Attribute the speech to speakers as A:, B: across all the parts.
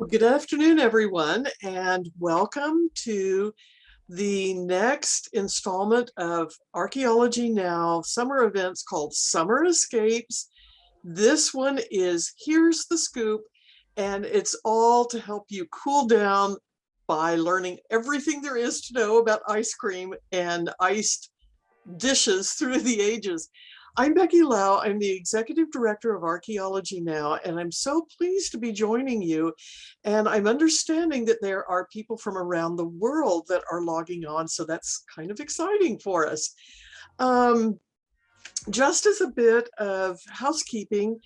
A: Well, good afternoon, everyone, and welcome to the next installment of Archaeology Now summer events called Summer Escapes. This one is Here's the Scoop, and it's all to help you cool down by learning everything there is to know about ice cream and iced dishes through the ages. I'm Becky Lau. I'm the Executive Director of Archaeology Now, and I'm so pleased to be joining you. And I'm understanding that there are people from around the world that are logging on, so that's kind of exciting for us. Just as a bit of housekeeping,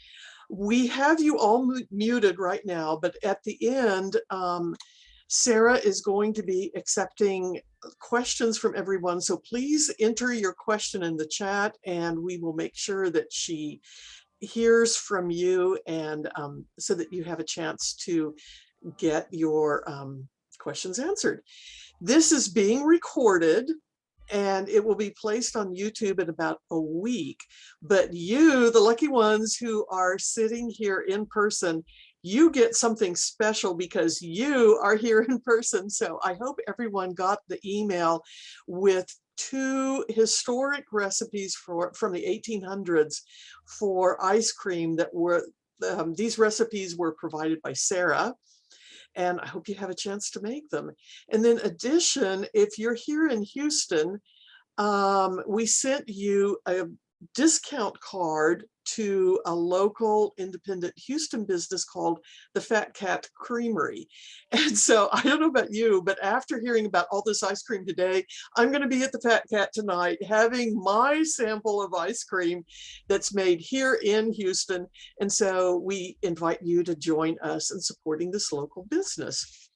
A: we have you all muted right now, but at the end, Sarah is going to be accepting questions from everyone. So please enter your question in the chat and we will make sure that she hears from you and so that you have a chance to get your questions answered. This is being recorded and it will be placed on YouTube in about a week. But you, the lucky ones who are sitting here in person, you get something special because you are here in person. So I hope everyone got the email with 2 historic recipes from the 1800s for ice cream that were, these recipes were provided by Sarah. And I hope you have a chance to make them. And then addition, if you're here in Houston, we sent you a discount card to a local independent Houston business called the Fat Cat Creamery. And so I don't know about you, but after hearing about all this ice cream today, I'm going to be at the Fat Cat tonight having my sample of ice cream that's made here in Houston. And so we invite you to join us in supporting this local business.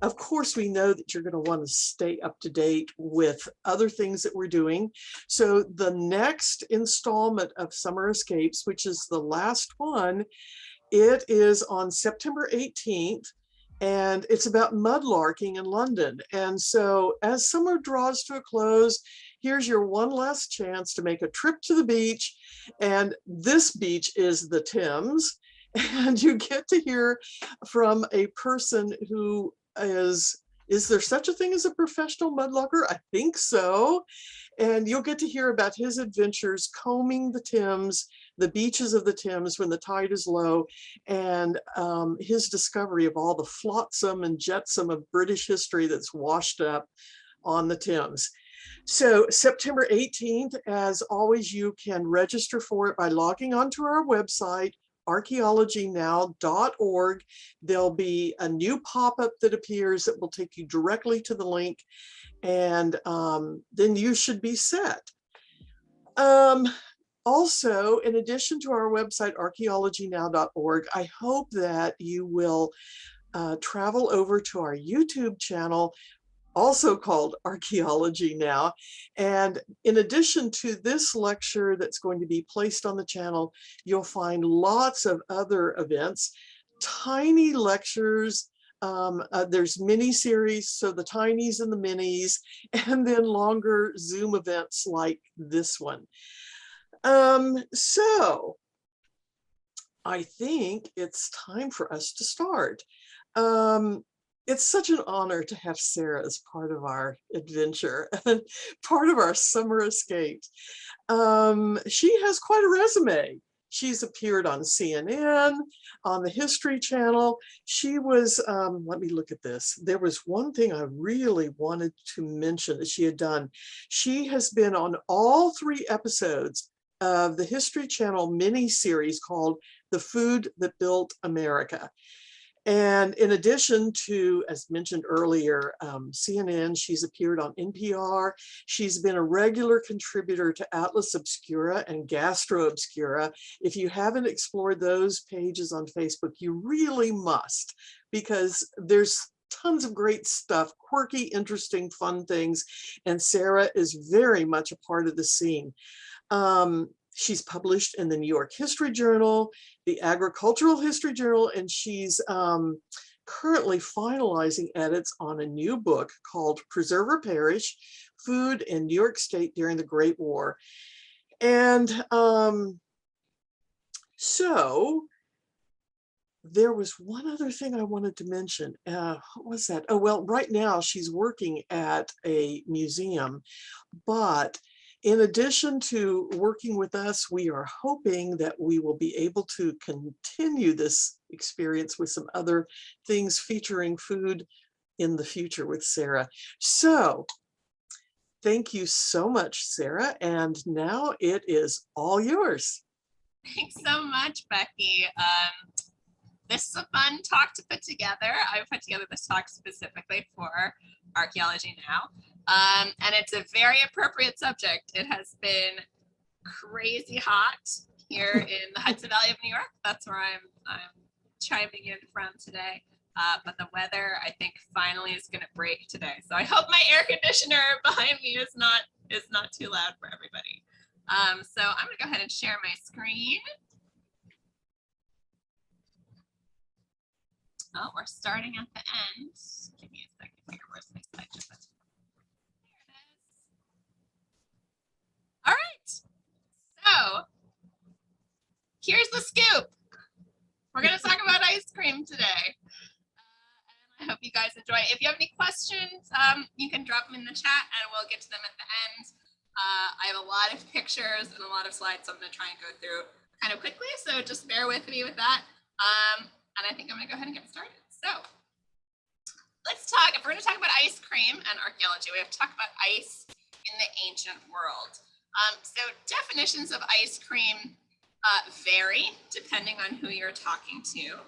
A: Of course, we know that you're going to want to stay up to date with other things that we're doing. So the next installment of Summer Escapes, which is the last one, it is on September 18th, and it's about mudlarking in London. And so as summer draws to a close, here's your one last chance to make a trip to the beach. And this beach is the Thames. And you get to hear from a person who is there such a thing as a professional mudlarker? I think so. And you'll get to hear about his adventures combing the Thames, the beaches of the Thames when the tide is low, and his discovery of all the flotsam and jetsam of British history that's washed up on the Thames. So September 18th, as always, you can register for it by logging onto our website, archaeologynow.org. There'll be a new pop-up that appears that will take you directly to the link, and then you should be set. Also, in addition to our website, archaeologynow.org, I hope that you will travel over to our YouTube channel, also called Archaeology Now. And in addition to this lecture that's going to be placed on the channel, you'll find lots of other events, tiny lectures. There's mini series, so the tinies and the minis, and then longer Zoom events like this one. So I think it's time for us to start. It's such an honor to have Sarah as part of our adventure, part of our summer escapes. She has quite a resume. She's appeared on CNN, on the History Channel. She was, let me look at this. There was one thing I really wanted to mention that she had done. She has been on all 3 episodes of the History Channel mini-series called The Food That Built America. And in addition to, as mentioned earlier, CNN, she's appeared on NPR. She's been a regular contributor to Atlas Obscura and Gastro Obscura. If you haven't explored those pages on Facebook, you really must, because there's tons of great stuff, quirky, interesting, fun things. And Sarah is very much a part of the scene. She's published in the New York History Journal, the Agricultural History Journal, and she's currently finalizing edits on a new book called Preserve or Perish: Food in New York State During the Great War. And so There was one other thing I wanted to mention. What was that? Oh, well, right now she's working at a museum, but in addition to working with us, we are hoping that we will be able to continue this experience with some other things featuring food in the future with Sarah. So thank you so much, Sarah. And now it is all yours.
B: Thanks so much, Becky. This is a fun talk to put together. I put together this talk specifically for Archaeology Now. And it's a very appropriate subject. It has been crazy hot here in the Hudson Valley of New York. That's where I'm chiming in from today. But the weather, I think, finally is going to break today. So I hope my air conditioner behind me is not too loud for everybody. So I'm going to go ahead and share my screen. Oh, we're starting at the end. Give me a second here. Where's my slide? There it is. All right. So here's the scoop. We're going to talk about ice cream today. And I hope you guys enjoy it. If you have any questions, you can drop them in the chat and we'll get to them at the end. I have a lot of pictures and a lot of slides, so I'm going to try and go through kind of quickly. So just bear with me with that. And I think I'm going to go ahead and get started. So let's talk, if we're going to talk about ice cream and archaeology, we have to talk about ice in the ancient world. So definitions of ice cream vary depending on who you're talking to.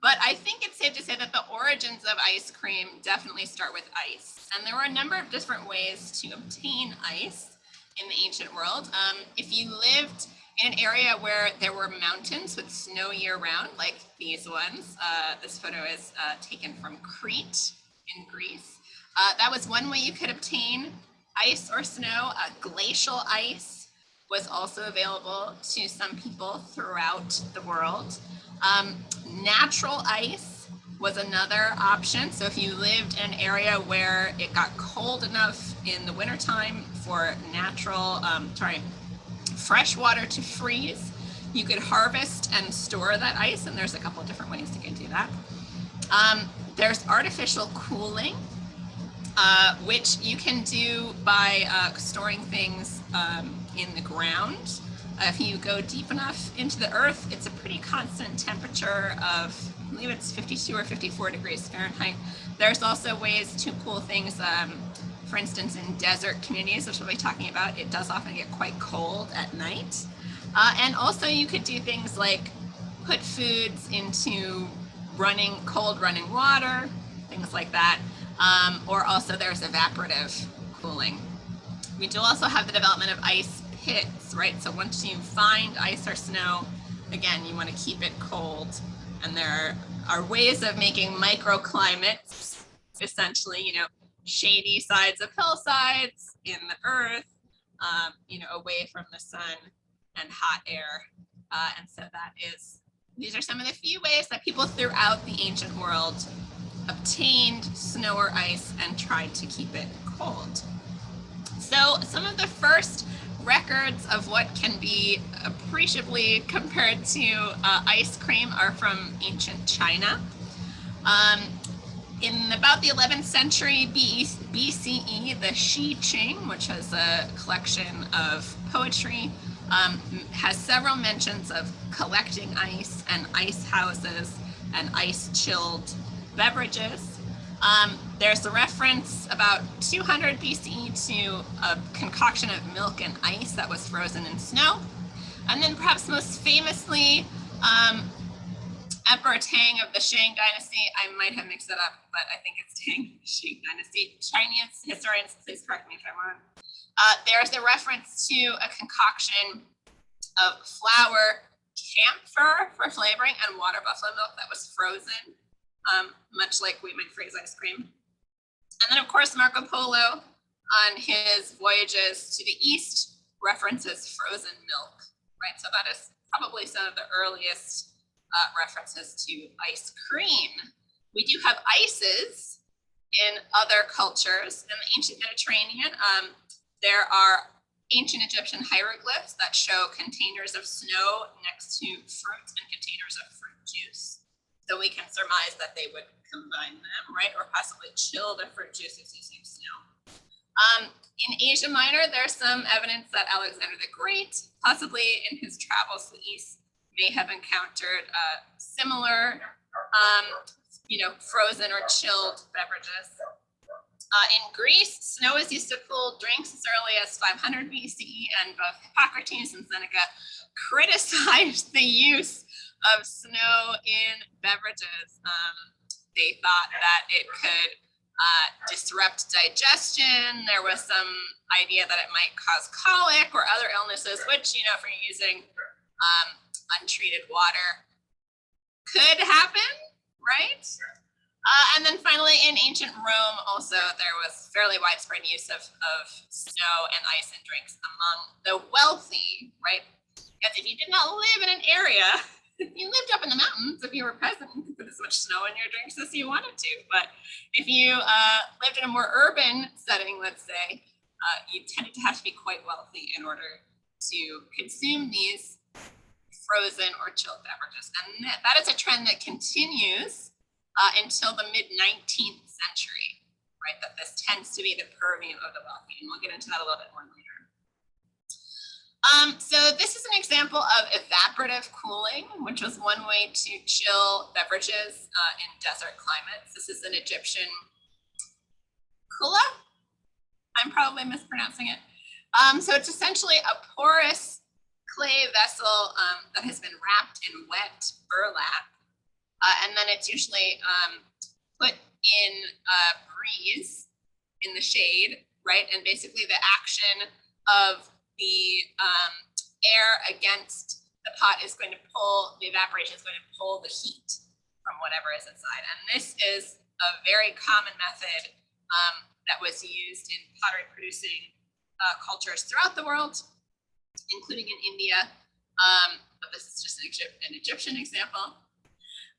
B: But I think it's safe to say that the origins of ice cream definitely start with ice. And there were a number of different ways to obtain ice in the ancient world. If you lived in an area where there were mountains with snow year-round, like these ones. This photo is taken from Crete in Greece. That was one way you could obtain ice or snow. Glacial ice was also available to some people throughout the world. Natural ice was another option. So if you lived in an area where it got cold enough in the wintertime for fresh water to freeze, you could harvest and store that ice, and there's a couple of different ways you can do that. There's artificial cooling, which you can do by storing things in the ground. If you go deep enough into the earth, it's a pretty constant temperature of, I believe it's 52 or 54 degrees Fahrenheit. There's also ways to cool things. For instance, in desert communities, which we'll be talking about, it does often get quite cold at night. And also you could do things like put foods into cold running water, things like that. Or also there's evaporative cooling. We do also have the development of ice pits, right? So once you find ice or snow, again, you want to keep it cold. And there are ways of making microclimates, essentially, shady sides of hillsides in the earth, away from the sun and hot air. And so these are some of the few ways that people throughout the ancient world obtained snow or ice and tried to keep it cold. So some of the first records of what can be appreciably compared to ice cream are from ancient China. In about the 11th century BCE, the Shi Qing, which was a collection of poetry, has several mentions of collecting ice and ice houses and ice-chilled beverages. There's a reference about 200 BCE to a concoction of milk and ice that was frozen in snow. And then perhaps most famously, Emperor Tang of the Shang Dynasty. I might have mixed it up, but I think it's Tang Shang Dynasty. Chinese historians, please correct me if I'm wrong. There's a reference to a concoction of flour, camphor for flavoring, and water buffalo milk that was frozen, much like we might freeze ice cream. And then, of course, Marco Polo on his voyages to the east references frozen milk, right? So that is probably some of the earliest references to ice cream. We do have ices in other cultures. In the ancient Mediterranean, there are ancient Egyptian hieroglyphs that show containers of snow next to fruit and containers of fruit juice. So we can surmise that they would combine them, right? Or possibly chill the fruit juices using snow. In Asia Minor, there's some evidence that Alexander the Great, possibly in his travels to the east, may have encountered similar, frozen or chilled beverages. In Greece, snow is used to cool drinks as early as 500 BCE, and both Hippocrates and Seneca criticized the use of snow in beverages. They thought that it could disrupt digestion. There was some idea that it might cause colic or other illnesses, which, if you're using untreated water, could happen, right? And then finally, in ancient Rome, also, there was fairly widespread use of snow and ice in drinks among the wealthy, right? Because if you did not live in an area, if you lived up in the mountains, if you were peasant, you could put as much snow in your drinks as you wanted to. But if you lived in a more urban setting, let's say, you tended to have to be quite wealthy in order to consume these frozen or chilled beverages. And that is a trend that continues until the mid-19th century, right? That this tends to be the purview of the wealthy. And we'll get into that a little bit more later. So this is an example of evaporative cooling, which was one way to chill beverages in desert climates. This is an Egyptian kula. I'm probably mispronouncing it. So it's essentially a porous clay vessel that has been wrapped in wet burlap. And then it's usually put in a breeze in the shade, right? And basically the action of the air against the pot is going to pull, the evaporation is going to pull the heat from whatever is inside. And this is a very common method that was used in pottery producing cultures throughout the world, including in India. But this is just an Egyptian example.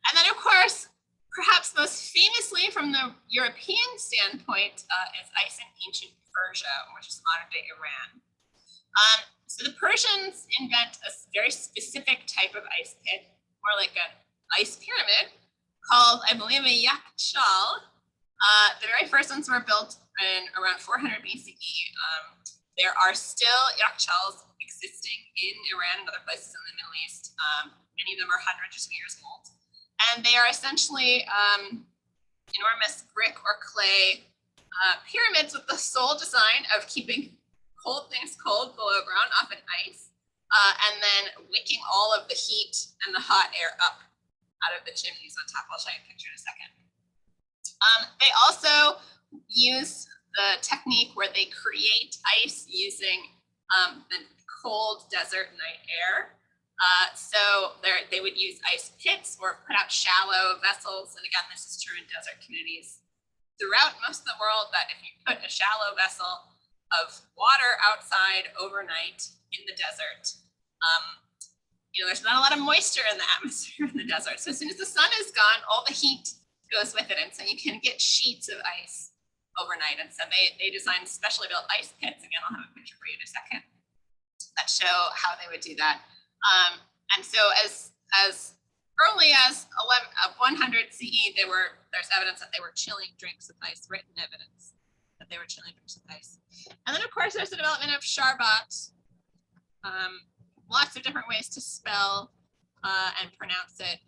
B: And then, of course, perhaps most famously from the European standpoint is ice in ancient Persia, which is modern day Iran. So the Persians invent a very specific type of ice pit, more like an ice pyramid, called, I believe, a yakshal. The very first ones were built in around 400 BCE. There are still yakshals existing in Iran and other places in the Middle East. Many of them are hundreds of years old. And they are essentially enormous brick or clay pyramids with the sole design of keeping cold things cold below ground, often ice, and then wicking all of the heat and the hot air up out of the chimneys on top. I'll show you a picture in a second. They also use the technique where they create ice using the cold desert night air. So they would use ice pits or put out shallow vessels. And again, this is true in desert communities throughout most of the world, that if you put a shallow vessel of water outside overnight in the desert, there's not a lot of moisture in the atmosphere in the desert. So as soon as the sun is gone, all the heat goes with it. And so you can get sheets of ice overnight. And so they designed specially built ice pits. Again, I'll have a picture for you in a second that show how they would do that. And so as early as 100 CE, there's evidence that they were chilling drinks with ice, written evidence that they were chilling drinks with ice. And then, of course, there's the development of sharbat. Lots of different ways to spell and pronounce it.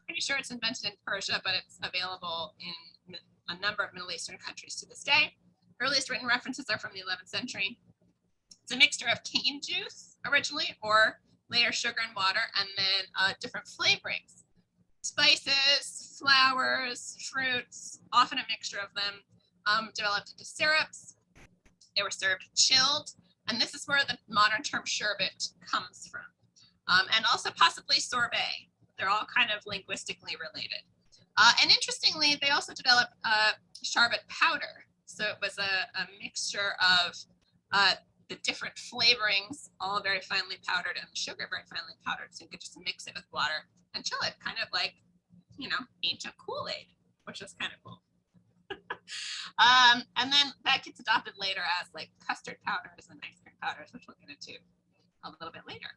B: Pretty sure it's invented in Persia, but it's available in a number of Middle Eastern countries to this day. Earliest written references are from the 11th century. It's a mixture of cane juice originally, or later sugar and water, and then different flavorings. Spices, flowers, fruits, often a mixture of them, developed into syrups. They were served chilled, and this is where the modern term sherbet comes from. And also possibly sorbet. They're all kind of linguistically related. And interestingly, they also developed sherbet powder. So it was a mixture of the different flavorings, all very finely powdered, and sugar very finely powdered. So you could just mix it with water and chill it, kind of like, ancient Kool-Aid, which is kind of cool. And then that gets adopted later as like custard powders and ice cream powders, which we'll get into a little bit later.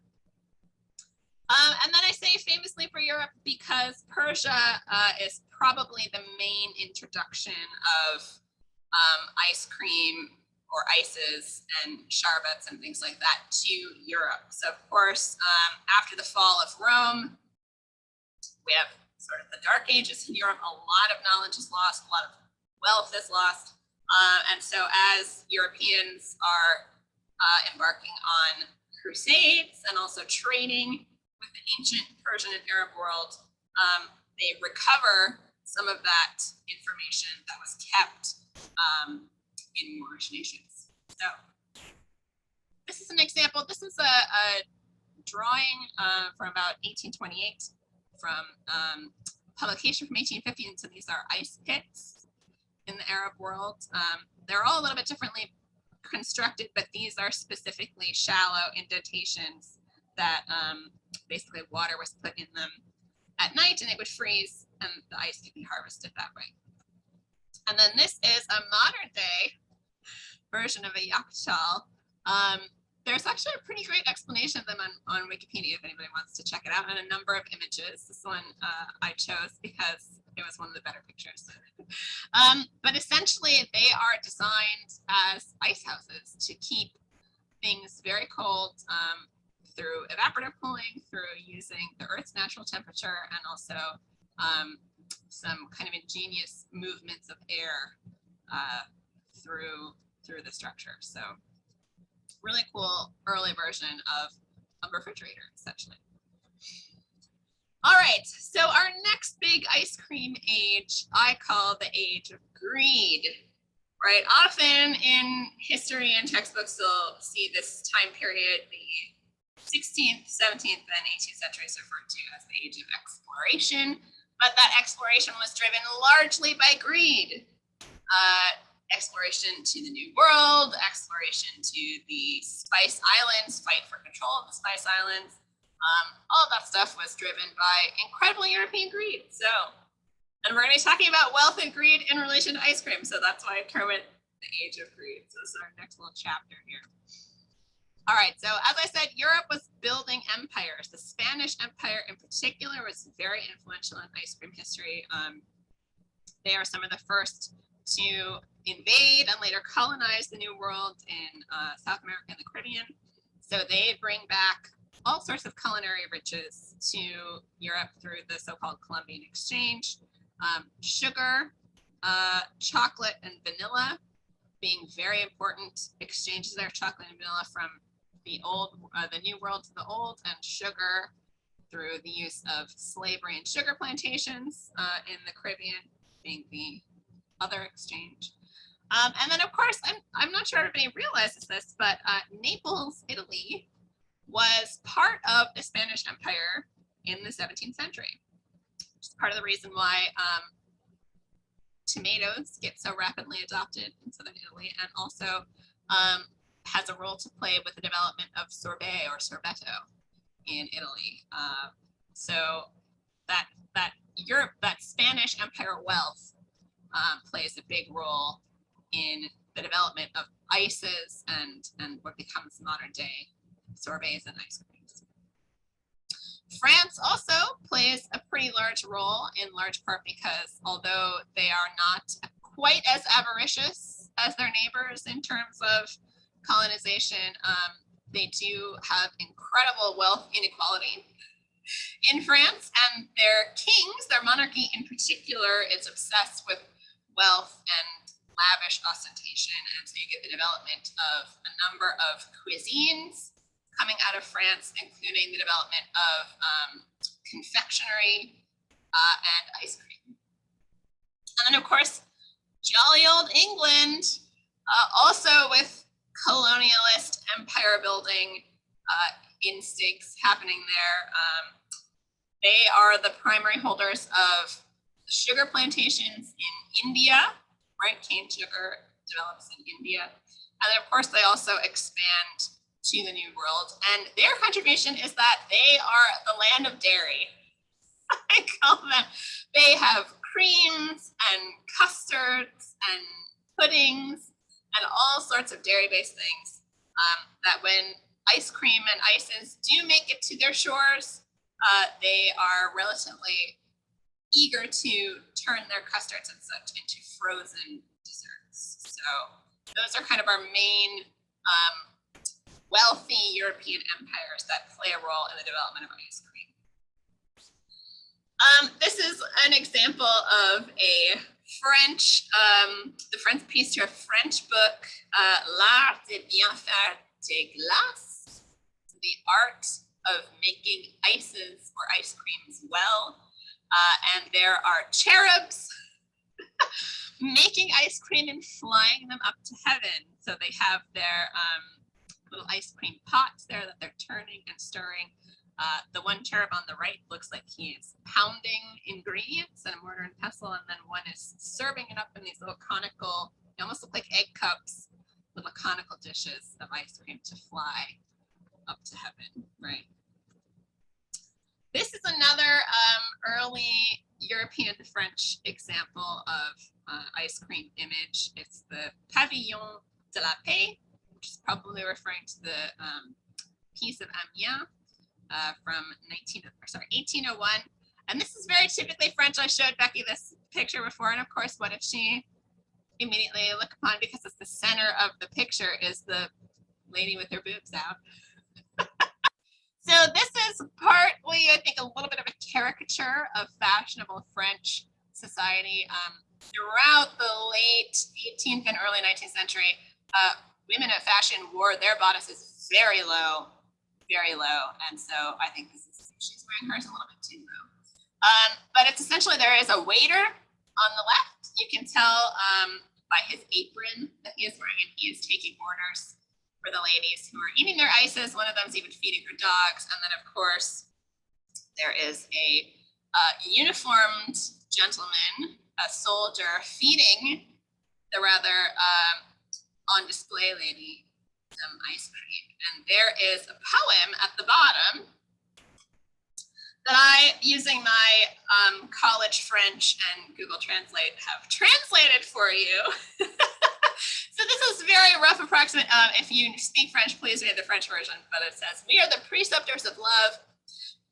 B: And then I say famously for Europe because Persia is probably the main introduction of ice cream or ices and sherbets and things like that to Europe. So of course, after the fall of Rome, we have sort of the Dark Ages in Europe. A lot of knowledge is lost, a lot of wealth is lost. And so as Europeans are embarking on crusades and also trading with the ancient Persian and Arab world, they recover some of that information that was kept in Moorish nations. So this is an example. This is a drawing from about 1828 from publication from 1850. And so these are ice pits in the Arab world. They're all a little bit differently constructed, but these are specifically shallow indentations that basically water was put in them at night and it would freeze and the ice could be harvested that way. And then this is a modern day version of a yakshal. There's actually a pretty great explanation of them on Wikipedia if anybody wants to check it out, and a number of images. This one I chose because it was one of the better pictures. But essentially they are designed as ice houses to keep things very cold through evaporative cooling, through using the Earth's natural temperature, and also some kind of ingenious movements of air through the structure. So really cool early version of a refrigerator, essentially. All right, so our next big ice cream age, I call the age of greed, right? Often in history and textbooks, you'll see this time period, the 16th, 17th, and 18th centuries referred to as the age of exploration, but that exploration was driven largely by greed. Exploration to the New World, exploration to the Spice Islands, fight for control of the Spice Islands. All that stuff was driven by incredible European greed. So, and we're going to be talking about wealth and greed in relation to ice cream. So that's why I term it the age of greed. So this is our next little chapter here. All right, so as I said, Europe was building empires. The Spanish Empire in particular was very influential in ice cream history. They are some of the first to invade and later colonize the New World in South America and the Caribbean. So they bring back all sorts of culinary riches to Europe through the so-called Columbian Exchange. Sugar, chocolate, and vanilla being very important exchanges there. Chocolate and vanilla from the New World to the Old, and sugar through the use of slavery and sugar plantations in the Caribbean being the other exchange. And then, of course, I'm not sure everybody realizes this, but Naples, Italy, was part of the Spanish Empire in the 17th century, which is part of the reason why tomatoes get so rapidly adopted in southern Italy, and also has a role to play with the development of sorbet or sorbetto in Italy. So that Spanish Empire wealth plays a big role in the development of ices and what becomes modern day sorbets and ice creams. France also plays a pretty large role, in large part because although they are not quite as avaricious as their neighbors in terms of colonization, they do have incredible wealth inequality in France, and their kings, their monarchy in particular, is obsessed with wealth and lavish ostentation. And so you get the development of a number of cuisines coming out of France, including the development of confectionery and ice cream. And then, of course, jolly old England, also with colonialist empire building instincts happening there. They are the primary holders of sugar plantations in India, right? Cane sugar develops in India. And then, of course, they also expand to the New World. And their contribution is that they are the land of dairy. I call them. They have creams and custards and puddings and all sorts of dairy-based things that when ice cream and ices do make it to their shores, they are relatively eager to turn their custards and such into frozen desserts. So those are kind of our main wealthy European empires that play a role in the development of ice cream. This is an example of a French, the French piece to a French book, L'art de bien faire des glaces, the art of making ices or ice creams well. And there are cherubs making ice cream and flying them up to heaven. So they have their little ice cream pots there that they're turning and stirring. The one cherub on the right looks like he is pounding ingredients in a mortar and pestle, and then one is serving it up in these little conical, they almost look like egg cups, little conical dishes of ice cream to fly up to heaven, right? This is another early European French example of ice cream image. It's the Pavilion de la Paix, which is probably referring to the Peace of Amiens from 1801. And this is very typically French. I showed Becky this picture before, and of course, what did she immediately look upon? Because it's the center of the picture is the lady with her boobs out. So this is partly, I think, a little bit of a caricature of fashionable French society. Throughout the late 18th and early 19th century, women of fashion wore their bodices very low. And so I think this is, she's wearing hers a little bit too low. But it's essentially, there is a waiter on the left. You can tell by his apron that he is wearing, and he is taking orders for the ladies who are eating their ices. One of them is even feeding her dogs. And then, of course, there is a uniformed gentleman, a soldier, feeding the rather on display lady some ice cream. And there is a poem at the bottom that I, using my college French and Google Translate, have translated for you. So this is very rough approximate. If you speak French, please read the French version. But it says, "We are the preceptors of love,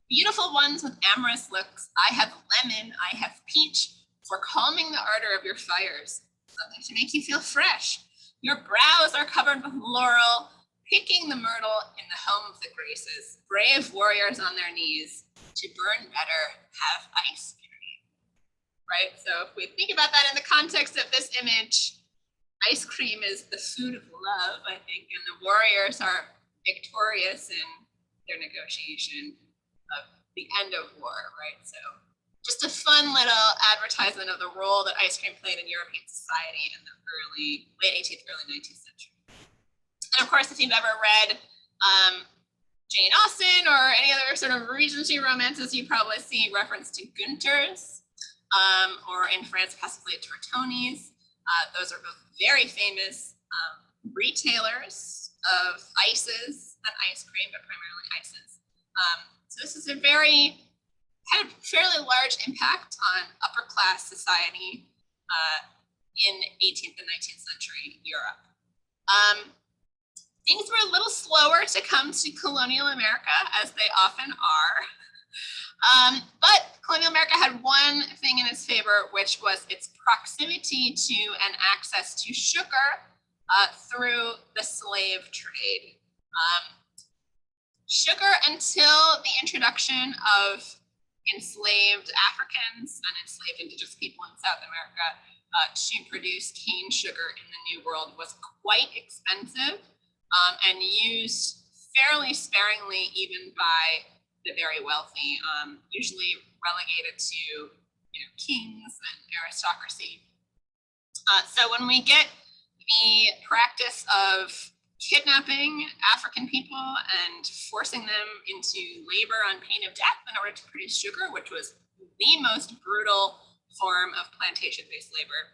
B: beautiful ones with amorous looks. I have lemon, I have peach, for calming the ardor of your fires, something to make you feel fresh. Your brows are covered with laurel, picking the myrtle in the home of the graces. Brave warriors on their knees, to burn better, have ice cream." Right? So if we think about that in the context of this image, ice cream is the food of love, I think, and the warriors are victorious in their negotiation of the end of war, right? So just a fun little advertisement of the role that ice cream played in European society in the late 18th, early 19th century. And of course, if you've ever read Jane Austen or any other sort of Regency romances, you probably see reference to Gunter's, or in France, possibly Tortoni's. Those are both very famous retailers of ices and ice cream, but primarily ices. So this is a had a fairly large impact on upper class society in 18th and 19th century Europe. Things were a little slower to come to colonial America, as they often are. But colonial America had one thing in its favor, which was its proximity to and access to sugar through the slave trade. Sugar, until the introduction of enslaved Africans and enslaved indigenous people in South America to produce cane sugar in the New World, was quite expensive and used fairly sparingly even by the very wealthy, usually relegated to kings and aristocracy. So when we get the practice of kidnapping African people and forcing them into labor on pain of death in order to produce sugar, which was the most brutal form of plantation-based labor,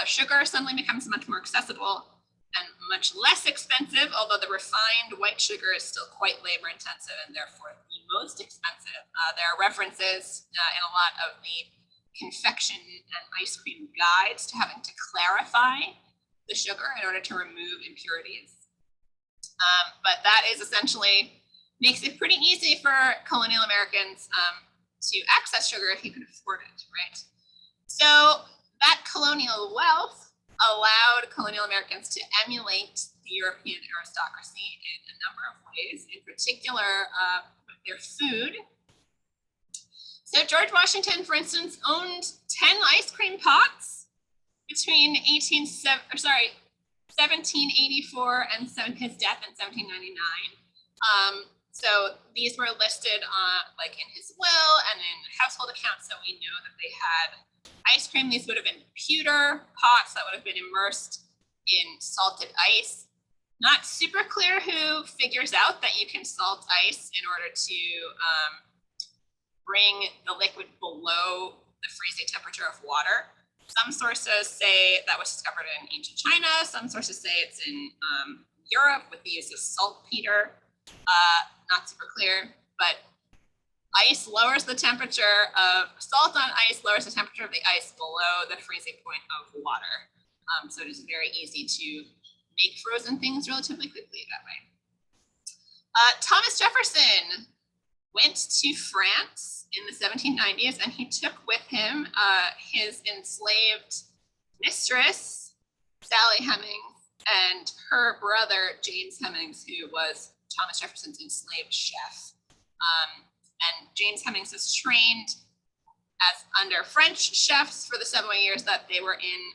B: sugar suddenly becomes much more accessible and much less expensive, although the refined white sugar is still quite labor intensive and therefore the most expensive. There are references in a lot of the confection and ice cream guides to having to clarify the sugar in order to remove impurities. But that is essentially makes it pretty easy for colonial Americans to access sugar if you could afford it, right? So that colonial wealth allowed colonial Americans to emulate the European aristocracy in a number of ways, in particular with their food. So George Washington, for instance, owned 10 ice cream pots between 1784 and his death in 1799. So these were listed like in his will and in household accounts, so we know that they had ice cream. These would have been pewter pots that would have been immersed in salted ice. Not super clear who figures out that you can salt ice in order to bring the liquid below the freezing temperature of water. Some sources say that was discovered in ancient China. Some sources say it's in Europe with the use of saltpeter. Not super clear, but ice lowers the temperature of salt on ice, lowers the temperature of the ice below the freezing point of water. So it is very easy to make frozen things relatively quickly that way. Thomas Jefferson went to France in the 1790s, and he took with him his enslaved mistress, Sally Hemings, and her brother, James Hemings, who was Thomas Jefferson's enslaved chef. And James Hemings was trained as under French chefs for the 7 years that they were in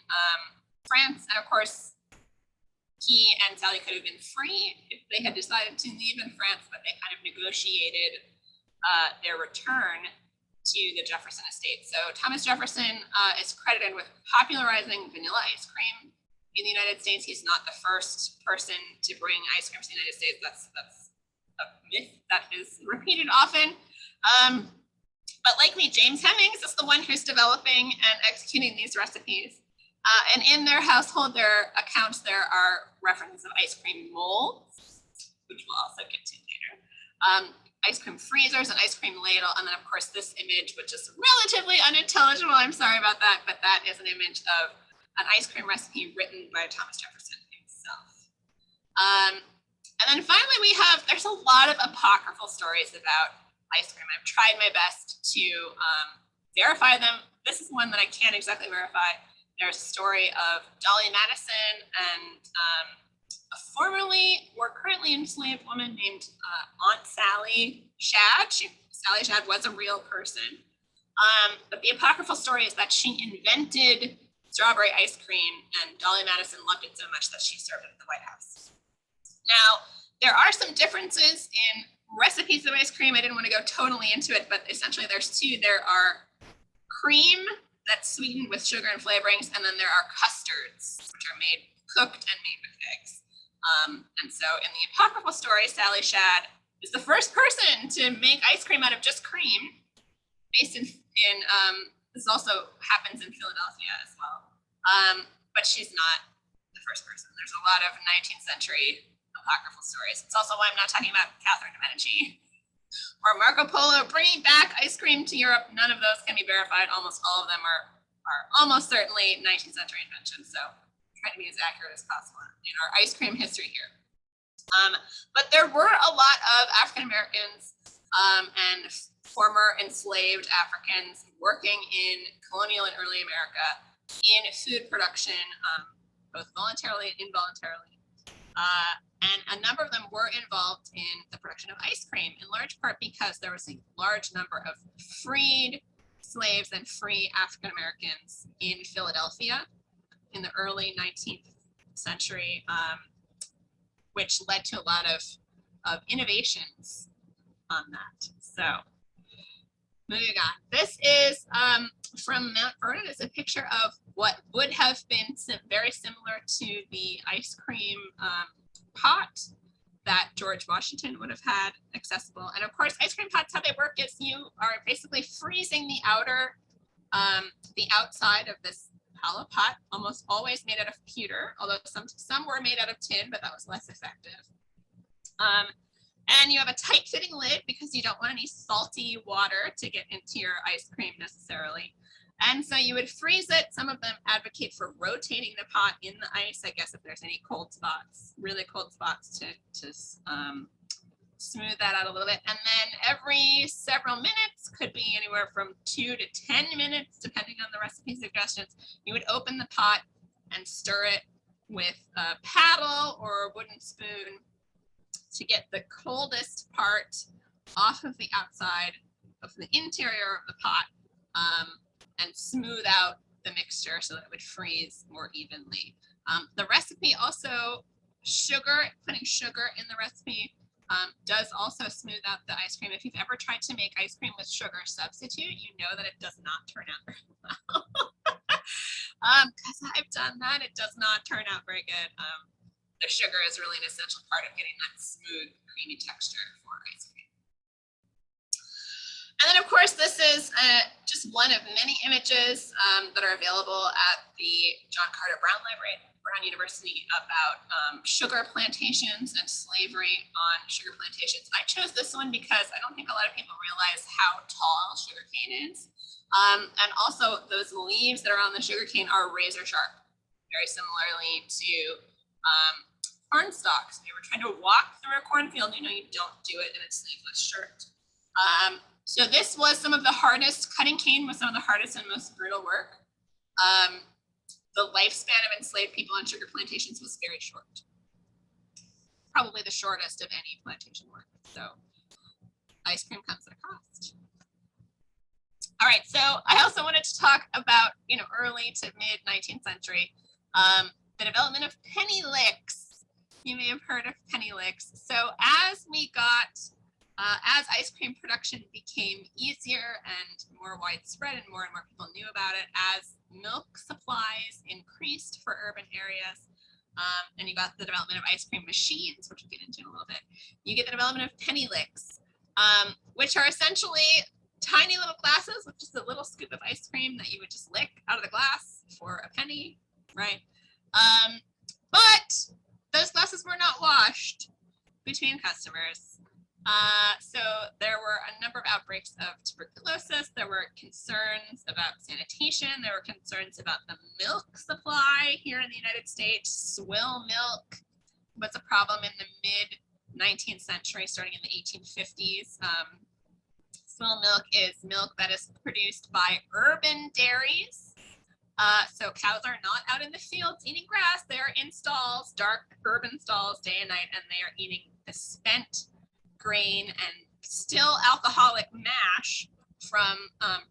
B: France. And of course, he and Sally could have been free if they had decided to leave in France, but they kind of negotiated their return to the Jefferson estate. So Thomas Jefferson is credited with popularizing vanilla ice cream in the United States. He's not the first person to bring ice cream to the United States. That's a myth that is repeated often. But likely James Hemings is the one who's developing and executing these recipes. And in their household, their accounts, there are references of ice cream molds, which we'll also get to later. Ice cream freezers, an ice cream ladle, and then of course this image, which is relatively unintelligible. I'm sorry about that, but that is an image of an ice cream recipe written by Thomas Jefferson himself. And then finally there's a lot of apocryphal stories about ice cream. I've tried my best to verify them. This is one that I can't exactly verify. There's a story of Dolly Madison and a formerly or currently enslaved woman named Aunt Sally Shad. Sally Shad was a real person. But the apocryphal story is that she invented strawberry ice cream, and Dolly Madison loved it so much that she served it at the White House. Now, there are some differences in recipes of ice cream. I didn't want to go totally into it, but essentially there's two. There are cream that's sweetened with sugar and flavorings, and then there are custards, which are cooked and made with eggs. And so in the apocryphal story, Sally Shad is the first person to make ice cream out of just cream, based in this also happens in Philadelphia as well. But she's not the first person. There's a lot of 19th century apocryphal stories. It's also why I'm not talking about Catherine de Medici or Marco Polo bringing back ice cream to Europe. None of those can be verified. Almost all of them are almost certainly 19th century inventions. So try to be as accurate as possible in our ice cream history here. But there were a lot of African Americans and former enslaved Africans working in colonial and early America in food production, both voluntarily and involuntarily. And a number of them were involved in the production of ice cream, in large part because there was a large number of freed slaves and free African Americans in Philadelphia in the early 19th century, which led to a lot of innovations on that. So moving on. This is from Mount Vernon. It's a picture of what would have been very similar to the ice cream pot that George Washington would have had accessible. And of course, ice cream pots, how they work is you are basically freezing the outside of this hollow pot, almost always made out of pewter, although some were made out of tin, but that was less effective. And you have a tight fitting lid because you don't want any salty water to get into your ice cream necessarily. And so you would freeze it. Some of them advocate for rotating the pot in the ice, I guess, if there's any cold spots, really cold spots to smooth that out a little bit. And then every several minutes, could be anywhere from 2 to 10 minutes, depending on the recipe suggestions, you would open the pot and stir it with a paddle or a wooden spoon to get the coldest part off of the outside of the interior of the pot, and smooth out the mixture so that it would freeze more evenly. The recipe also, putting sugar in the recipe does also smooth out the ice cream. If you've ever tried to make ice cream with sugar substitute, you know that it does not turn out very well. Because I've done that, it does not turn out very good. The sugar is really an essential part of getting that smooth, creamy texture for ice cream. And then, of course, this is just one of many images that are available at the John Carter Brown Library at Brown University about sugar plantations and slavery on sugar plantations. I chose this one because I don't think a lot of people realize how tall sugarcane is. And also, those leaves that are on the sugarcane are razor sharp, very similarly to corn stalks. If you were trying to walk through a cornfield, you know you don't do it in a sleeveless shirt. So this was some of the hardest, cutting cane was some of the hardest and most brutal work. The lifespan of enslaved people on sugar plantations was very short. Probably the shortest of any plantation work. So ice cream comes at a cost. All right, so I also wanted to talk about, early to mid 19th century, the development of penny licks. You may have heard of penny licks. So as ice cream production became easier and more widespread and more people knew about it, as milk supplies increased for urban areas, and you got the development of ice cream machines, which we'll get into in a little bit, you get the development of penny licks, which are essentially tiny little glasses with just a little scoop of ice cream that you would just lick out of the glass for a penny, right? But those glasses were not washed between customers. So there were a number of outbreaks of tuberculosis. There were concerns about sanitation. There were concerns about the milk supply here in the United States. Swill milk was a problem in the mid 19th century, starting in the 1850s. Swill milk is milk that is produced by urban dairies. So cows are not out in the fields eating grass. They are in stalls, dark urban stalls, day and night, and they are eating the spent grain and still alcoholic mash from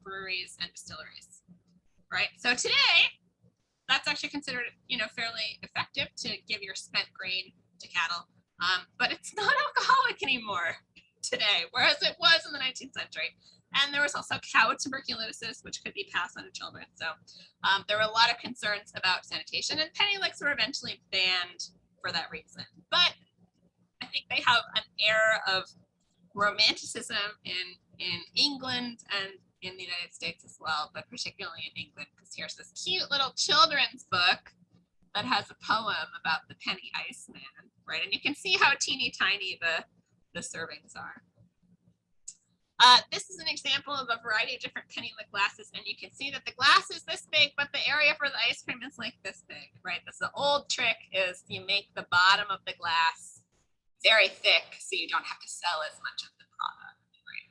B: breweries and distilleries, right? So today, that's actually considered, fairly effective to give your spent grain to cattle, but it's not alcoholic anymore today, whereas it was in the 19th century. And there was also cow tuberculosis, which could be passed on to children. So there were a lot of concerns about sanitation, and penny licks were eventually banned for that reason. But I think they have an air of romanticism in England and in the United States as well, but particularly in England, because here's this cute little children's book that has a poem about the penny iceman, right? And you can see how teeny tiny the servings are. This is an example of a variety of different penny lick glasses, and you can see that the glass is this big, but the area for the ice cream is like this big, right? This the old trick is you make the bottom of the glass very thick so you don't have to sell as much of the product, right?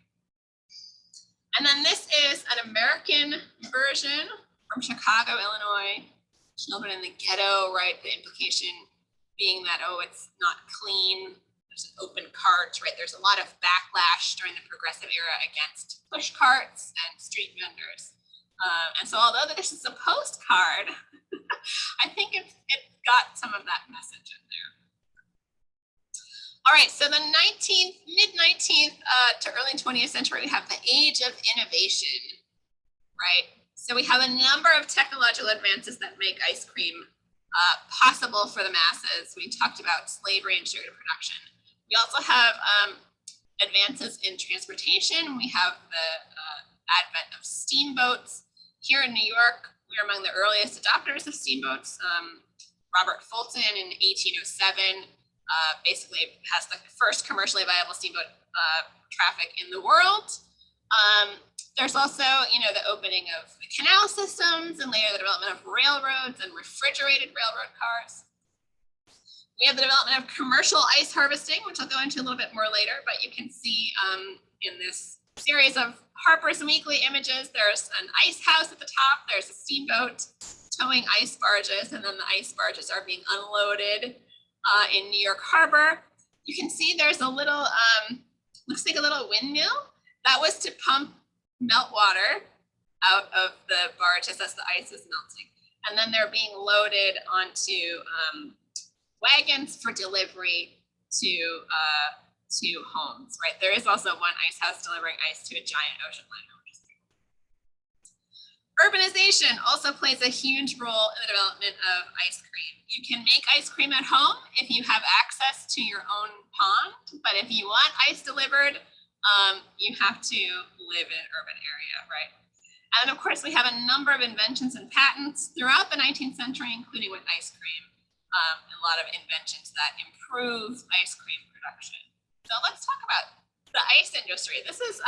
B: And then this is an American version from Chicago, Illinois. Children in the ghetto, right? The implication being that, oh, it's not clean. There's an open cart, right? There's a lot of backlash during the Progressive era against push carts and street vendors. And so although this is a postcard, I think it got some of that message in there. All right, so the mid-19th to early 20th century, we have the age of innovation, right? So we have a number of technological advances that make ice cream possible for the masses. We talked about slavery and sugar production. We also have advances in transportation. We have the advent of steamboats. Here in New York, we are among the earliest adopters of steamboats. Robert Fulton in 1807 basically has the first commercially viable steamboat traffic in the world. There's also, the opening of the canal systems and later the development of railroads and refrigerated railroad cars. We have the development of commercial ice harvesting, which I'll go into a little bit more later, but you can see in this series of Harper's Weekly images, there's an ice house at the top, there's a steamboat towing ice barges, and then the ice barges are being unloaded in New York Harbor. You can see there's a little, looks like a little windmill. That was to pump meltwater out of the barges as the ice is melting. And then they're being loaded onto wagons for delivery to homes, right? There is also one ice house delivering ice to a giant ocean liner. Urbanization also plays a huge role in the development of ice cream. You can make ice cream at home if you have access to your own pond, but if you want ice delivered, you have to live in an urban area, right? And of course, we have a number of inventions and patents throughout the 19th century, including with ice cream, a lot of inventions that improve ice cream production. So let's talk about the ice industry. This is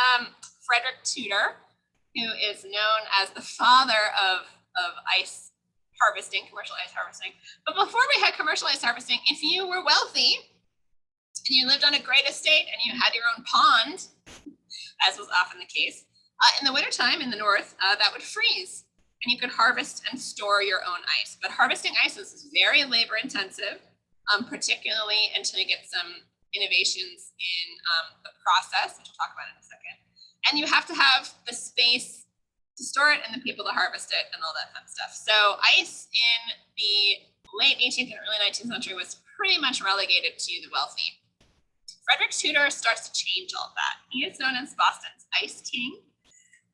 B: Frederick Tudor, who is known as the father of ice harvesting, commercial ice harvesting. But before we had commercial ice harvesting, if you were wealthy and you lived on a great estate and you had your own pond, as was often the case, in the wintertime in the north, that would freeze and you could harvest and store your own ice. But harvesting ice is very labor intensive, particularly until you get some innovations in the process, which we'll talk about in a second. And you have to have the space to store it and the people to harvest it and all that fun stuff. So ice in the late 18th and early 19th century was pretty much relegated to the wealthy. Frederick Tudor starts to change all of that. He is known as Boston's Ice King.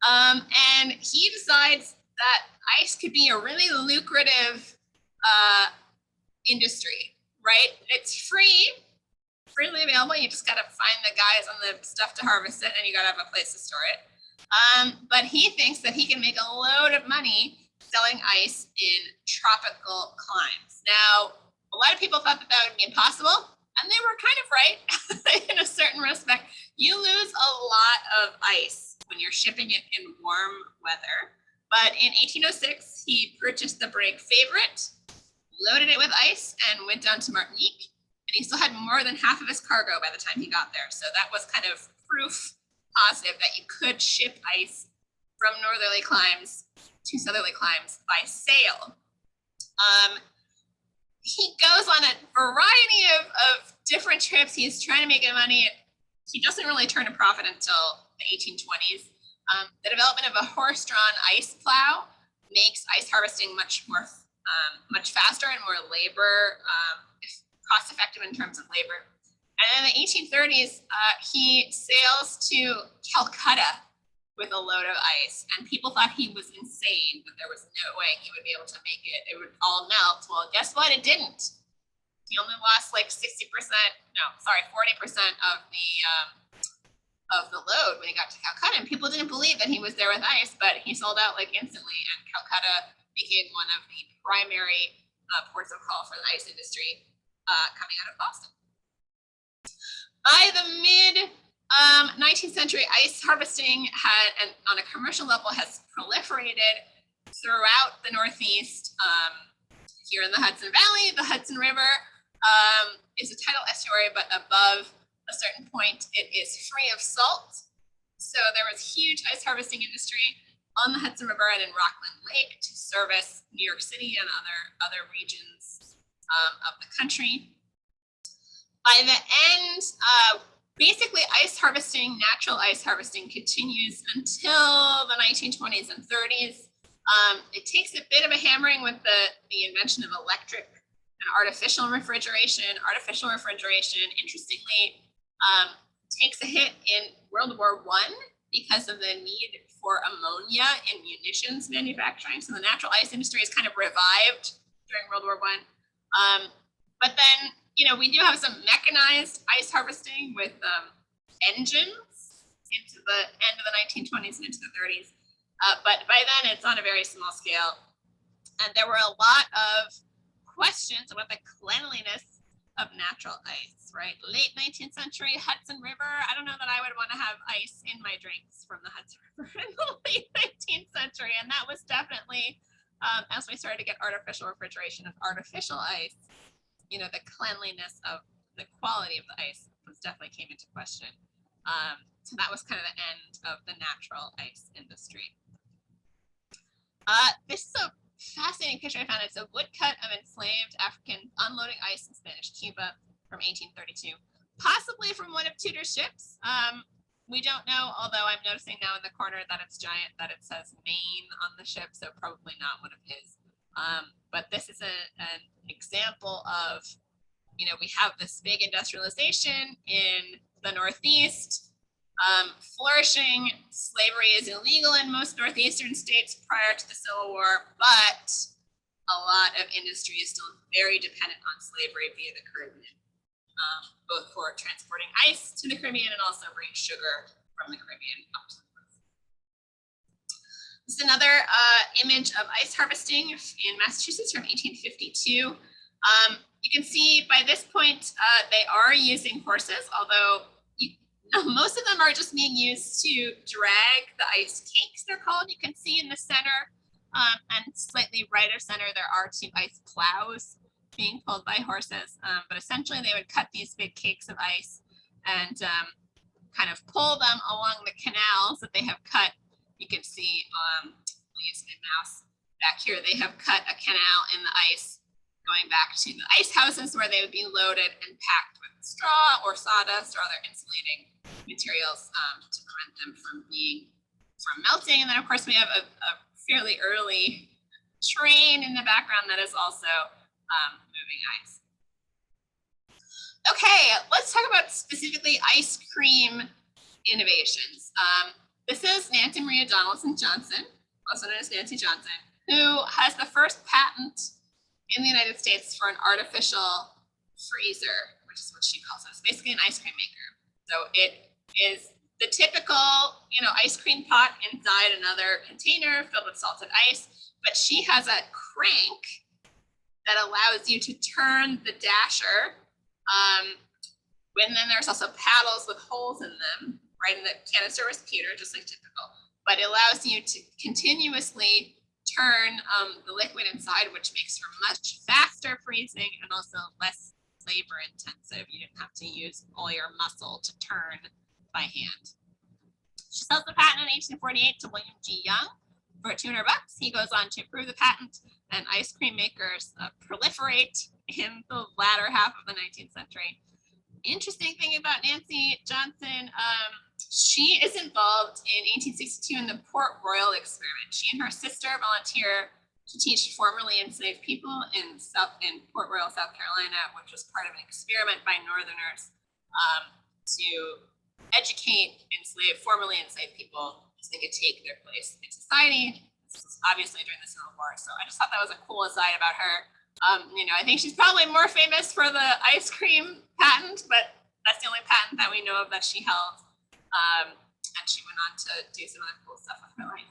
B: And he decides that ice could be a really lucrative industry, right? It's freely available. You just got to find the guys on the stuff to harvest it, and you got to have a place to store it. But he thinks that he can make a load of money selling ice in tropical climes. Now, a lot of people thought that that would be impossible, and they were kind of right in a certain respect. You lose a lot of ice when you're shipping it in warm weather. But in 1806, he purchased the brig Favorite, loaded it with ice, and went down to Martinique. And he still had more than half of his cargo by the time he got there. So that was kind of proof positive that you could ship ice from northerly climes to southerly climes by sail. He goes on a variety of different trips. He's trying to make money. He doesn't really turn a profit until the 1820s. The development of a horse-drawn ice plow makes ice harvesting much faster and more labor cost-effective in terms of labor. And in the 1830s, he sails to Calcutta with a load of ice, and people thought he was insane, but there was no way he would be able to make it. It would all melt. Well, guess what? It didn't. He only lost like 40% of the load when he got to Calcutta, and people didn't believe that he was there with ice, but he sold out like instantly, and Calcutta became one of the primary ports of call for the ice industry coming out of Boston. By the mid 19th century, ice harvesting on a commercial level has proliferated throughout the Northeast. Here in the Hudson Valley, the Hudson River is a tidal estuary, but above a certain point, it is free of salt. So there was huge ice harvesting industry on the Hudson River and in Rockland Lake to service New York City and other regions of the country. By the end, basically natural ice harvesting continues until the 1920s and 30s. It takes a bit of a hammering with the invention of electric and artificial refrigeration. Artificial refrigeration, interestingly, takes a hit in World War I because of the need for ammonia in munitions manufacturing. So the natural ice industry is kind of revived during World War I. But then, we do have some mechanized ice harvesting with engines into the end of the 1920s and into the 30s. But by then, it's on a very small scale. And there were a lot of questions about the cleanliness of natural ice, right? Late 19th century, Hudson River. I don't know that I would want to have ice in my drinks from the Hudson River in the late 19th century. And that was definitely, as we started to get artificial refrigeration of artificial ice, the cleanliness of the quality of the ice was definitely came into question. So that was kind of the end of the natural ice industry. This is a fascinating picture I found. It's a woodcut of enslaved Africans unloading ice in Spanish Cuba from 1832, possibly from one of Tudor's ships. We don't know, although I'm noticing now in the corner that it's giant, that it says Maine on the ship, so probably not one of his. But this is an example of, we have this big industrialization in the Northeast, flourishing. Slavery is illegal in most Northeastern states prior to the Civil War, but a lot of industry is still very dependent on slavery via the Caribbean, both for transporting ice to the Caribbean and also bringing sugar from the Caribbean up to the coast. This is another image of ice harvesting in Massachusetts from 1852. You can see by this point, they are using horses, although most of them are just being used to drag the ice cakes, they're called. You can see in the center and slightly right of center, there are 2 ice plows being pulled by horses. But essentially they would cut these big cakes of ice and kind of pull them along the canals that they have cut. You can see, I'll use my mouse back here, they have cut a canal in the ice going back to the ice houses where they would be loaded and packed with straw or sawdust or other insulating materials to prevent them from melting. And then of course we have a fairly early train in the background that is also moving ice. Okay, let's talk about specifically ice cream innovations. This is Nancy Maria Donaldson Johnson, also known as Nancy Johnson, who has the first patent in the United States for an artificial freezer, which is what she calls it. It's basically an ice cream maker. So it is the typical, ice cream pot inside another container filled with salted ice, but she has a crank that allows you to turn the dasher. And then there's also paddles with holes in them, right? And the canister was pewter, just like typical, but it allows you to continuously turn the liquid inside, which makes for much faster freezing and also less labor intensive. You didn't have to use all your muscle to turn by hand. She sells the patent in 1848 to William G. Young for $200. He goes on to approve the patent, and ice cream makers proliferate in the latter half of the 19th century. Interesting thing about Nancy Johnson, she is involved in 1862 in the Port Royal experiment. She and her sister volunteer to teach formerly enslaved people in Port Royal, South Carolina, which was part of an experiment by Northerners to educate formerly enslaved people so they could take their place in society. This was obviously during the Civil War, so I just thought that was a cool aside about her. I think she's probably more famous for the ice cream patent, but that's the only patent that we know of that she held. And she went on to do some other cool stuff with her life.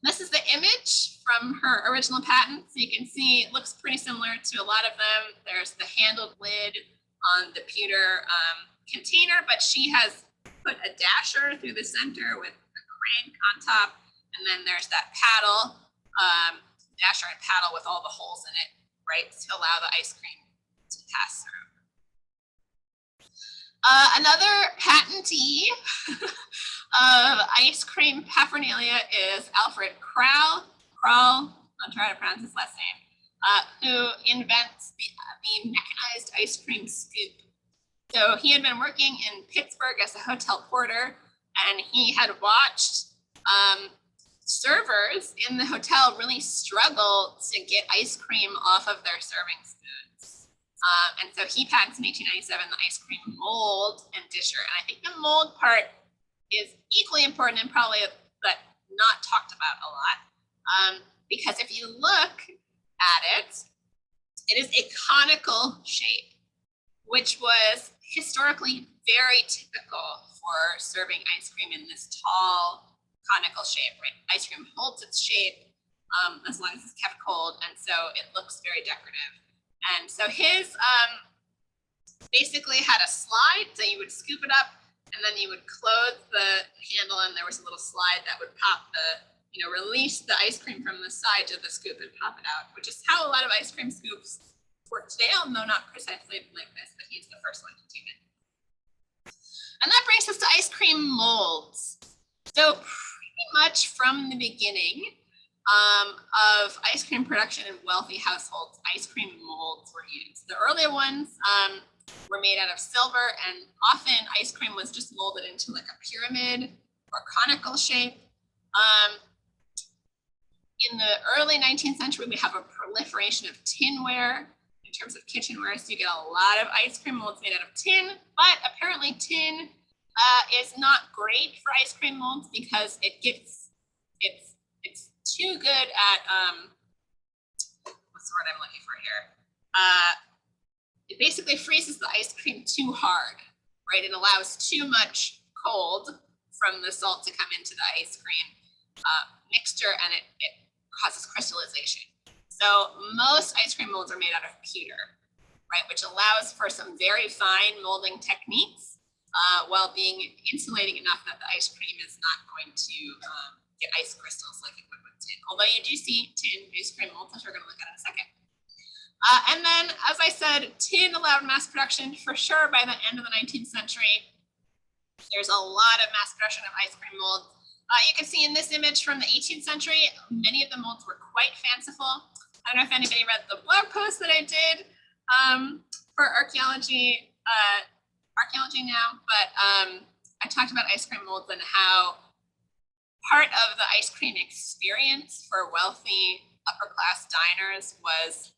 B: This is the image from her original patent. So you can see it looks pretty similar to a lot of them. There's the handled lid on the pewter container, but she has put a dasher through the center with a crank on top. And then there's that paddle, dasher and paddle with all the holes in it, right, to allow the ice cream to pass through. Another patentee of ice cream paraphernalia is Alfred Krall, I'm trying to pronounce his last name, who invents the mechanized ice cream scoop. So he had been working in Pittsburgh as a hotel porter, and he had watched servers in the hotel really struggle to get ice cream off of their serving spoons. And so he patents in 1897 the ice cream mold and disher. And I think the mold part is equally important and probably but not talked about a lot. Because if you look at it, it is a conical shape, which was historically very typical for serving ice cream in this tall conical shape, right? Ice cream holds its shape as long as it's kept cold, and so it looks very decorative. And so his basically had a slide, so you would scoop it up, and then you would close the handle, and there was a little slide that would pop release the ice cream from the side to the scoop and pop it out, which is how a lot of ice cream scoops for today, although not precisely like this, but he's the first one to do it. And that brings us to ice cream molds. So pretty much from the beginning of ice cream production in wealthy households, ice cream molds were used. The earlier ones were made out of silver, and often ice cream was just molded into like a pyramid or conical shape. In the early 19th century, we have a proliferation of tinware in terms of kitchenware. So you get a lot of ice cream molds made out of tin, but apparently tin is not great for ice cream molds because it's too good at, what's the word I'm looking for here? It basically freezes the ice cream too hard, right? It allows too much cold from the salt to come into the ice cream mixture, and it causes crystallization. So most ice cream molds are made out of pewter, right? Which allows for some very fine molding techniques while being insulating enough that the ice cream is not going to get ice crystals like it would with tin. Although you do see tin ice cream molds, which we're going to look at in a second. And then, as I said, tin allowed mass production for sure by the end of the 19th century. There's a lot of mass production of ice cream molds. You can see in this image from the 18th century, many of the molds were quite fanciful. I don't know if anybody read the blog post that I did for archaeology now, but I talked about ice cream molds and how part of the ice cream experience for wealthy upper class diners was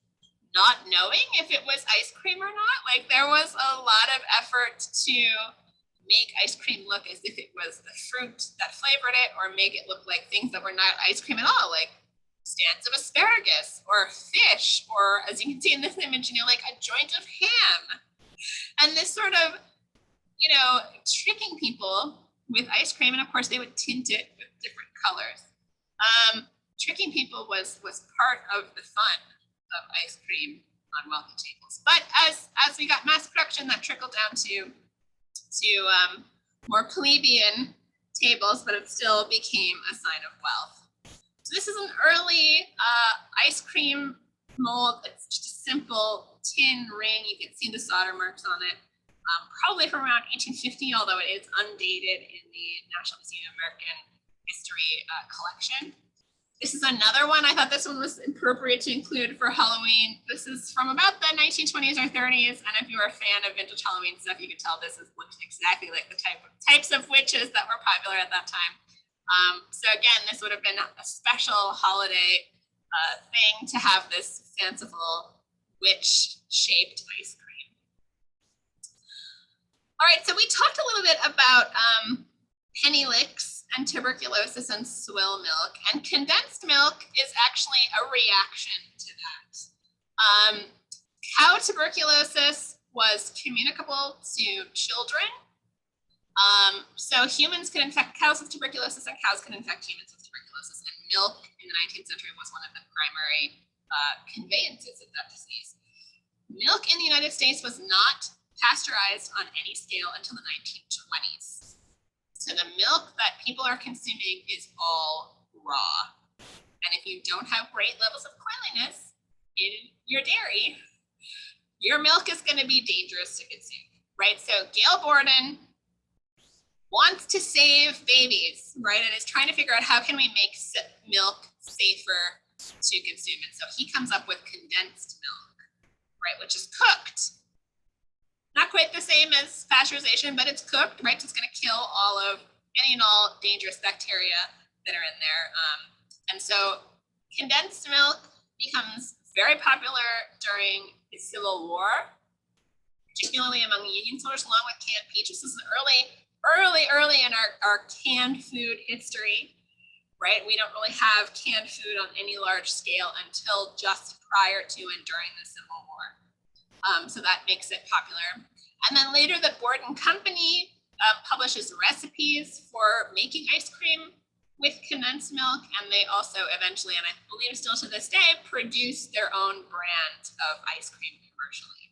B: not knowing if it was ice cream or not. Like there was a lot of effort to make ice cream look as if it was the fruit that flavored it, or make it look like things that were not ice cream at all, like stands of asparagus or fish, or as you can see in this image, like a joint of ham. And this sort of, tricking people with ice cream, and of course they would tint it with different colors. Tricking people was part of the fun of ice cream on wealthy tables. But as we got mass production, that trickled down to more plebeian tables, but it still became a sign of wealth. So this is an early ice cream mold. It's just a simple tin ring. You can see the solder marks on it, probably from around 1850, although it is undated in the National Museum of American History collection. This is another one. I thought this one was appropriate to include for Halloween. This is from about the 1920s or 30s, and if you're a fan of vintage Halloween stuff, you can tell this looks exactly like the types of witches that were popular at that time. So again, this would have been a special holiday thing to have this fanciful witch-shaped ice cream. All right, so we talked a little bit about penny licks and tuberculosis and swill milk, and condensed milk is actually a reaction to that. Cow tuberculosis was communicable to children. So humans could infect cows with tuberculosis, and cows could infect humans with tuberculosis, and milk in the 19th century was one of the primary conveyances of that disease. Milk in the United States was not pasteurized on any scale until the 1920s. So the milk that people are consuming is all raw. And if you don't have great levels of cleanliness in your dairy, your milk is going to be dangerous to consume, right? So Gail Borden wants to save babies, right? And is trying to figure out how can we make milk safer to consume. And so he comes up with condensed milk, right? Which is cooked. Not quite the same as pasteurization, but it's cooked, right? So it's going to kill any and all dangerous bacteria that are in there. And so condensed milk becomes very popular during the Civil War, particularly among Union soldiers, along with canned peaches. This is early in our canned food history, right? We don't really have canned food on any large scale until just prior to and during the Civil War. So that makes it popular. And then later the Borden Company publishes recipes for making ice cream with condensed milk. And they also eventually, and I believe still to this day, produce their own brand of ice cream commercially.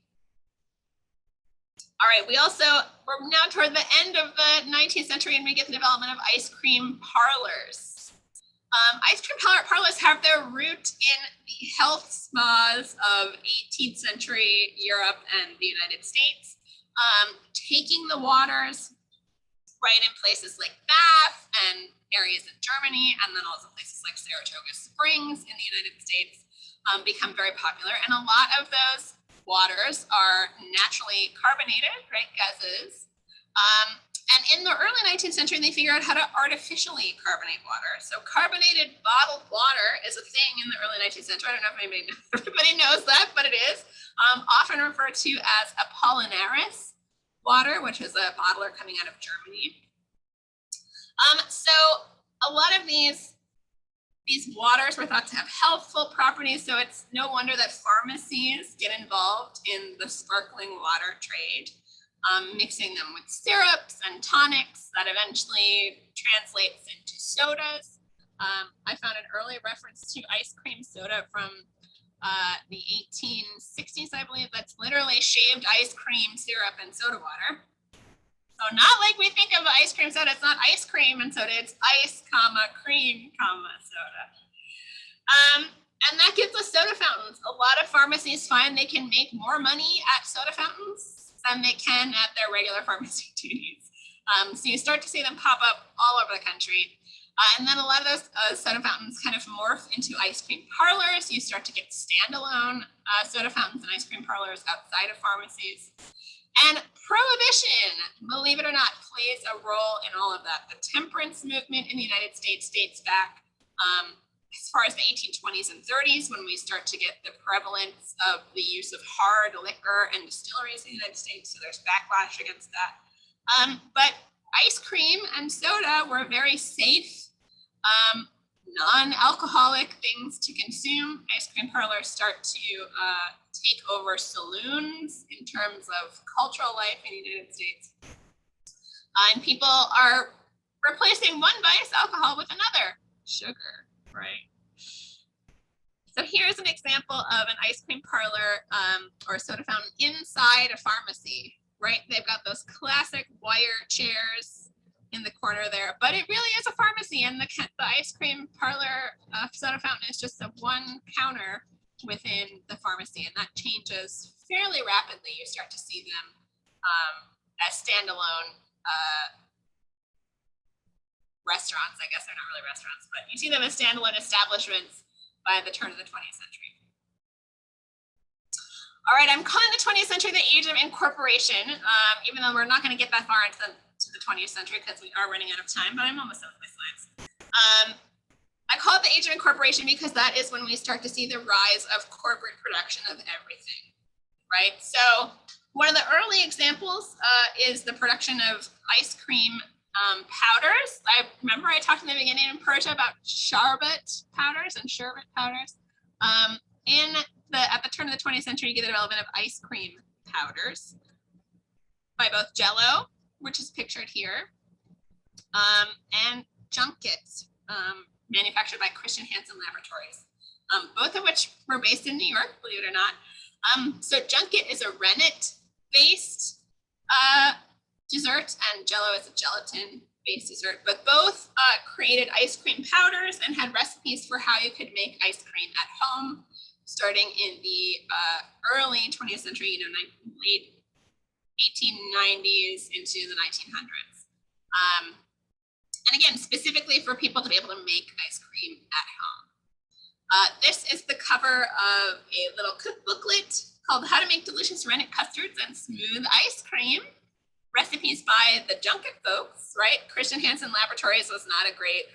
B: All right, we're now toward the end of the 19th century, and we get the development of ice cream parlors. Ice cream parlors have their root in the health spas of 18th century Europe and the United States, taking the waters right in places like Bath and areas in Germany, and then also places like Saratoga Springs in the United States become very popular. And a lot of those waters are naturally carbonated, right, gases. And in the early 19th century, they figured out how to artificially carbonate water. So carbonated bottled water is a thing in the early 19th century. I don't know if everybody knows that, but it is often referred to as Apollinaris water, which is a bottler coming out of Germany. So a lot of these waters were thought to have healthful properties. So it's no wonder that pharmacies get involved in the sparkling water trade. Mixing them with syrups and tonics that eventually translates into sodas. I found an early reference to ice cream soda from the 1860s, I believe. That's literally shaved ice cream, syrup, and soda water. So not like we think of ice cream soda. It's not ice cream and soda. It's ice, cream, soda. And that gives us soda fountains. A lot of pharmacies find they can make more money at soda fountains than they can at their regular pharmacy duties. So you start to see them pop up all over the country. And then a lot of those soda fountains kind of morph into ice cream parlors. You start to get standalone soda fountains and ice cream parlors outside of pharmacies. And Prohibition, believe it or not, plays a role in all of that. The temperance movement in the United States dates back as far as the 1820s and 30s, when we start to get the prevalence of the use of hard liquor and distilleries in the United States. So there's backlash against that. But ice cream and soda were very safe, non-alcoholic things to consume. Ice cream parlors start to take over saloons in terms of cultural life in the United States. And people are replacing one vice, alcohol, with another, sugar. Right. So here's an example of an ice cream parlor or a soda fountain inside a pharmacy, right? They've got those classic wire chairs in the corner there, but it really is a pharmacy, and the ice cream parlor soda fountain is just a one counter within the pharmacy, and that changes fairly rapidly. You start to see them as standalone restaurants. I guess they're not really restaurants, but you see them as standalone establishments by the turn of the 20th century. All right, I'm calling the 20th century the age of incorporation, even though we're not going to get that far into the 20th century because we are running out of time, but I'm almost done with my slides. I call it the age of incorporation because that is when we start to see the rise of corporate production of everything, right? So one of the early examples is the production of ice cream powders. I remember I talked in the beginning in Persia about sherbet powders and sherbet powders. At the turn of the 20th century, you get the development of ice cream powders by both Jello, which is pictured here, and junkets, manufactured by Christian Hansen Laboratories, both of which were based in New York, believe it or not. So junket is a rennet-based dessert, and Jello is a gelatin-based dessert, but both created ice cream powders and had recipes for how you could make ice cream at home, starting in the early 20th century, late 1890s into the 1900s. And again, specifically for people to be able to make ice cream at home. This is the cover of a little cookbooklet called How to Make Delicious Rennet Custards and Smooth Ice Cream. Recipes by the junket folks, right? Christian Hansen Laboratories was not a great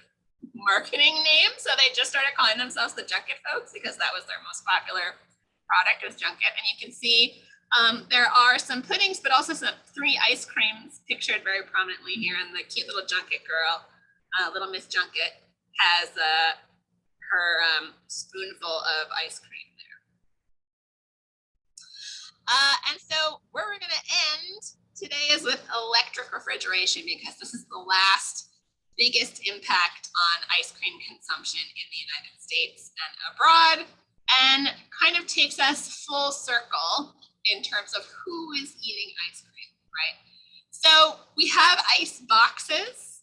B: marketing name, so they just started calling themselves the junket folks because that was their most popular product, was junket. And you can see there are some puddings, but also some 3 ice creams pictured very prominently here. And the cute little junket girl, little Miss Junket, has her spoonful of ice cream there. And so where we're going to end today is with electric refrigeration, because this is the last biggest impact on ice cream consumption in the United States and abroad, and kind of takes us full circle in terms of who is eating ice cream, right? So we have ice boxes.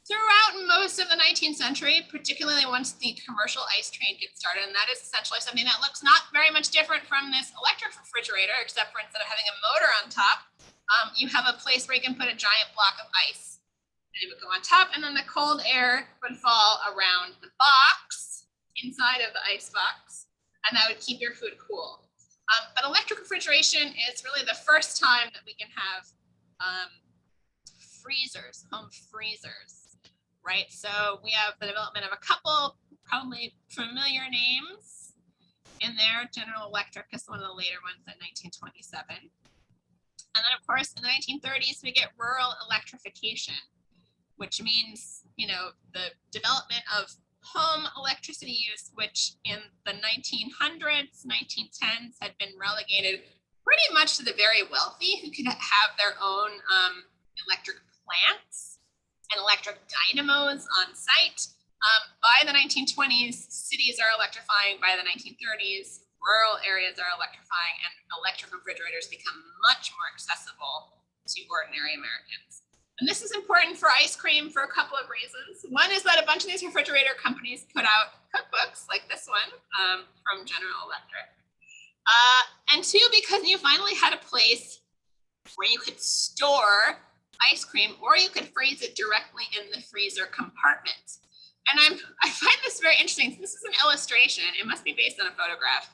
B: throughout most of the 19th century, particularly once the commercial ice trade gets started. And that is essentially something that looks not very much different from this electric refrigerator, except for instead of having a motor on top, you have a place where you can put a giant block of ice. And it would go on top, and then the cold air would fall around the box, inside of the ice box, and that would keep your food cool. But electric refrigeration is really the first time that we can have freezers, home freezers. Right, so we have the development of a couple probably familiar names in there. General Electric is one of the later ones in 1927. And then of course in the 1930s, we get rural electrification, which means, you know, the development of home electricity use, which in the 1900s, 1910s had been relegated pretty much to the very wealthy who could have their own electric plants and electric dynamos on site. By the 1920s, cities are electrifying. By the 1930s, rural areas are electrifying, and electric refrigerators become much more accessible to ordinary Americans. And this is important for ice cream for a couple of reasons. One is that a bunch of these refrigerator companies put out cookbooks like this one from General Electric. And two, because you finally had a place where you could store ice cream, or you could freeze it directly in the freezer compartment. And I find this very interesting. This is an illustration. It must be based on a photograph,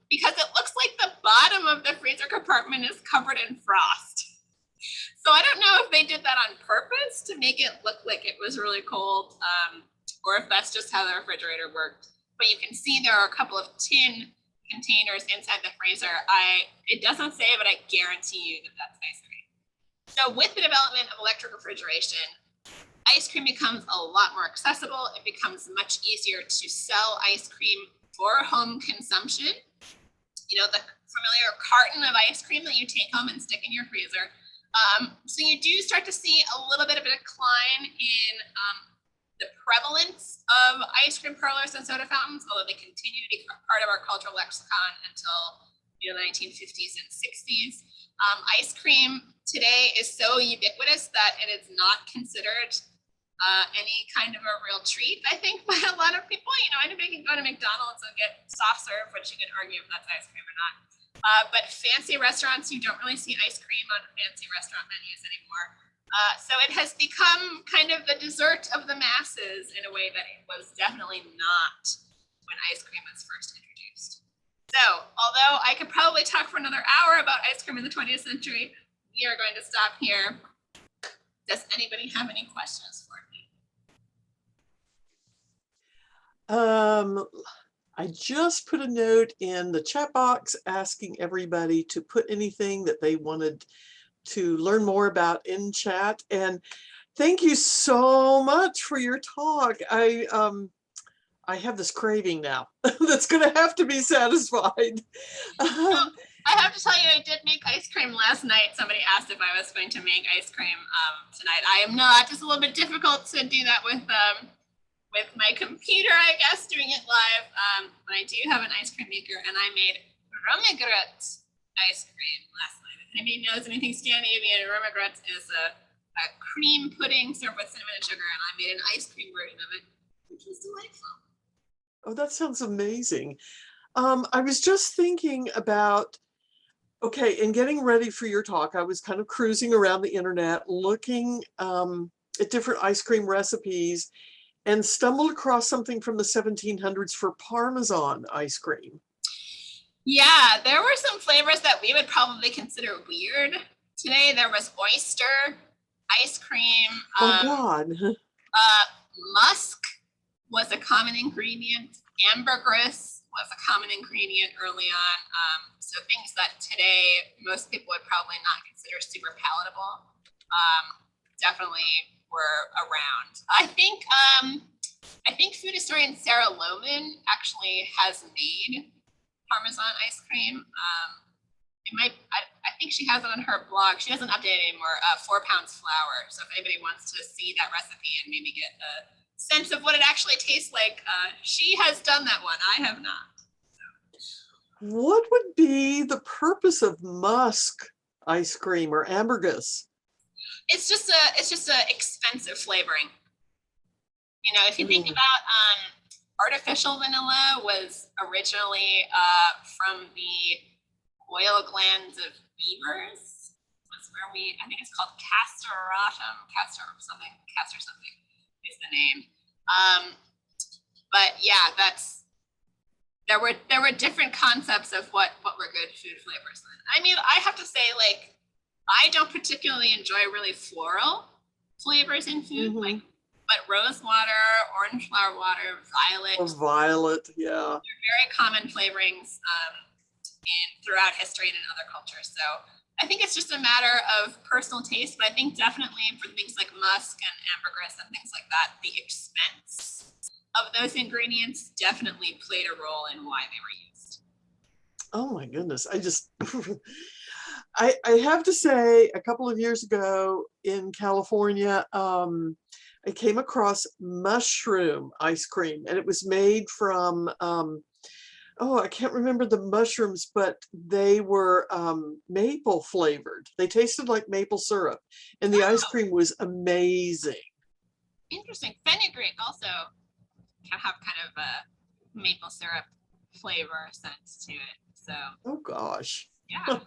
B: because it looks like the bottom of the freezer compartment is covered in frost. So I don't know if they did that on purpose to make it look like it was really cold, or if that's just how the refrigerator worked. But you can see there are a couple of tin containers inside the freezer. It doesn't say, but I guarantee you that that's ice cream. So with the development of electric refrigeration, ice cream becomes a lot more accessible. It becomes much easier to sell ice cream for home consumption. You know, the familiar carton of ice cream that you take home and stick in your freezer. So you do start to see a little bit of a decline in the prevalence of ice cream parlors and soda fountains, although they continue to be part of our cultural lexicon until, you know, the 1950s and 60s. Ice cream today is so ubiquitous that it is not considered any kind of a real treat, I think, by a lot of people. You know, anybody can go to McDonald's and get soft serve, which you can argue if that's ice cream or not. But fancy restaurants, you don't really see ice cream on fancy restaurant menus anymore. So it has become kind of the dessert of the masses in a way that it was definitely not when ice cream was first introduced. So although I could probably talk for another hour about ice cream in the 20th century, we are going to stop here. Does anybody have any questions for me?
A: I just put a note in the chat box asking everybody to put anything that they wanted to learn more about in chat. And thank you so much for your talk. I have this craving now that's going to have to be satisfied.
B: I have to tell you, I did make ice cream last night. Somebody asked if I was going to make ice cream tonight. I am not. It's a little bit difficult to do that with my computer, I guess, doing it live. But I do have an ice cream maker, and I made romegret ice cream last night. If anybody knows anything Scandinavian, romegret is a cream pudding served with cinnamon and sugar, and I made an ice cream version of it, which was delightful.
A: Oh, that sounds amazing. I was just thinking about, okay, in getting ready for your talk, I was kind of cruising around the internet looking at different ice cream recipes and stumbled across something from the 1700s for Parmesan ice cream.
B: Yeah, there were some flavors that we would probably consider weird. Today there was oyster ice cream.
A: Oh God.
B: Musk was a common ingredient. Ambergris was a common ingredient early on. So things that today most people would probably not consider super palatable definitely were around. I think food historian Sarah Lohman actually has made Parmesan ice cream. I think she has it on her blog. She doesn't update it anymore. 4 pounds flour. So if anybody wants to see that recipe and maybe get a sense of what it actually tastes like, she has done that one. I have not.
A: What would be the purpose of musk ice cream or ambergris?
B: It's just a expensive flavoring. You know, if you think
A: Mm.
B: about artificial vanilla was originally from the oil glands of beavers. Was where I think it's called castor something is the name. But yeah, there were different concepts of what were good food flavors. I mean, I have to say, like, I don't particularly enjoy really floral flavors in food,
A: Mhm.
B: but rose water, orange flower water, violet,
A: Oh, violet, yeah.
B: very common flavorings throughout history and in other cultures. So I think it's just a matter of personal taste, but I think definitely for things like musk and ambergris and things like that, the expense of those ingredients definitely played a role in why they were used.
A: Oh my goodness. I have to say, a couple of years ago in California, I came across mushroom ice cream, and it was made from oh, I can't remember the mushrooms, but they were maple flavored. They tasted like maple syrup, and the ice
B: Oh,
A: cream was amazing.
B: interesting. Fenugreek also can have kind of a maple syrup flavor sense to it. So
A: Oh gosh.
B: yeah. And I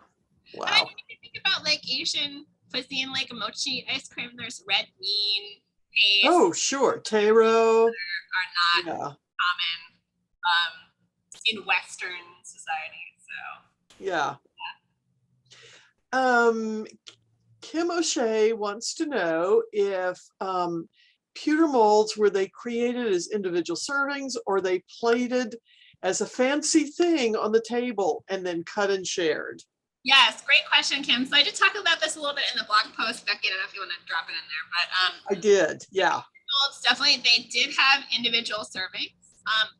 A: Wow.
B: mean, if you think about like Asian cuisine, like mochi ice cream, there's red bean paste
A: Oh, sure. Taro.
B: are not
A: Yeah.
B: common in Western society. So
A: Yeah. Um, Kim O'Shea wants to know if pewter molds, were they created as individual servings or they plated as a fancy thing on the table and then cut and shared?
B: yes, great question, Kim. So I did talk about this a little bit in the blog post. Becky, I don't know if you want to drop it in there, but
A: I did, yeah.
B: molds definitely they did have individual servings,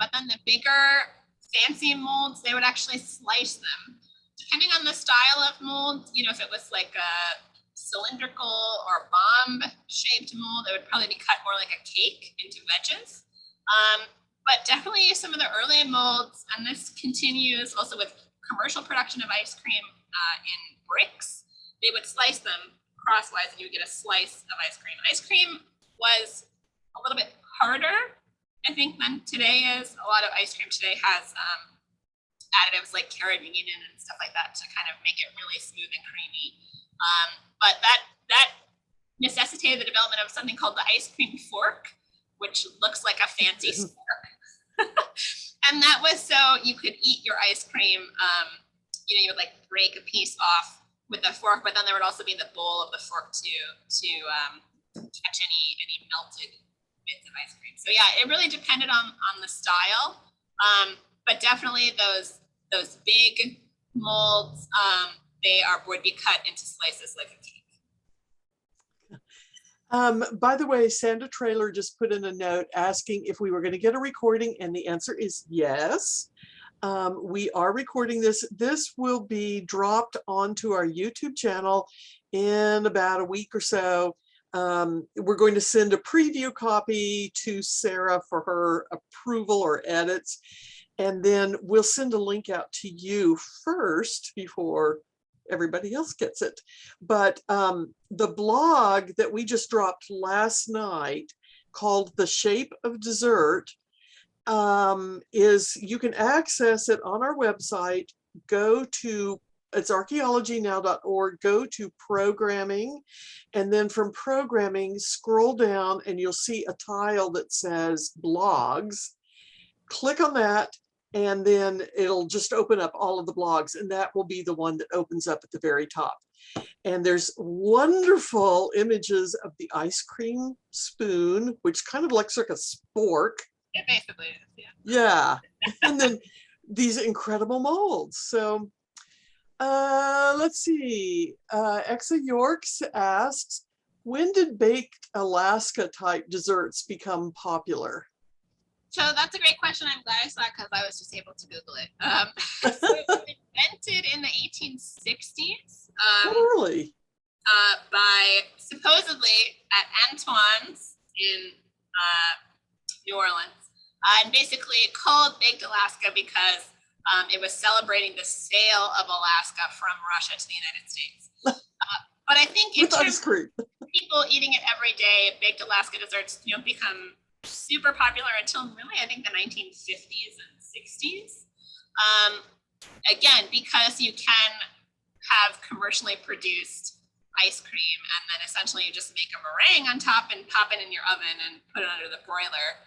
B: but then the bigger fancy molds they would actually slice them depending on the style of mold. You know, if it was like a cylindrical or bomb shaped mold, it would probably be cut more like a cake into wedges. But definitely some of the early molds, and this continues also with commercial production of ice cream in bricks, they would slice them crosswise and you would get a slice of ice cream. Ice cream was a little bit harder, I think, than today is. A lot of ice cream today has additives like carrageenan and stuff like that to kind of make it really smooth and creamy. But that necessitated the development of something called the ice cream fork, which looks like a fancy fork. And that was so you could eat your ice cream. You know, you would like break a piece off with the fork, but then there would also be the bowl of the fork to catch any melted bits of ice cream. So yeah, it really depended on the style. But definitely those big molds, they would be cut into slices like a cake.
A: By the way, Sandra Trailer just put in a note asking if we were going to get a recording, and the answer is yes. We are recording this. This will be dropped onto our YouTube channel in about a week or so. We're going to send a preview copy to Sarah for her approval or edits, and then we'll send a link out to you first before everybody else gets it. But the blog that we just dropped last night called The Shape of Dessert is, you can access it on our website. Go to, it's archaeologynow.org, go to programming, and then from programming scroll down and you'll see a tile that says blogs. Click on that, and then it'll just open up all of the blogs, and that will be the one that opens up at the very top. And there's wonderful images of the ice cream spoon, which kind of looks like a spork.
B: It basically is, yeah.
A: Yeah. And then these incredible molds. So let's see. Exa Yorks asks, when did baked Alaska type desserts become popular?
B: So that's a great question. I'm glad I saw it because I was just able to Google it. So it was invented in the 1860s
A: Really?
B: by supposedly at Antoine's in New Orleans. And basically called Baked Alaska because it was celebrating the sale of Alaska from Russia to the United States. But I think in
A: With ice
B: terms
A: cream.
B: of people eating it every day, Baked Alaska desserts become super popular until really, I think, the 1950s and 60s. Again, because you can have commercially produced ice cream, and then essentially you just make a meringue on top and pop it in your oven and put it under the broiler,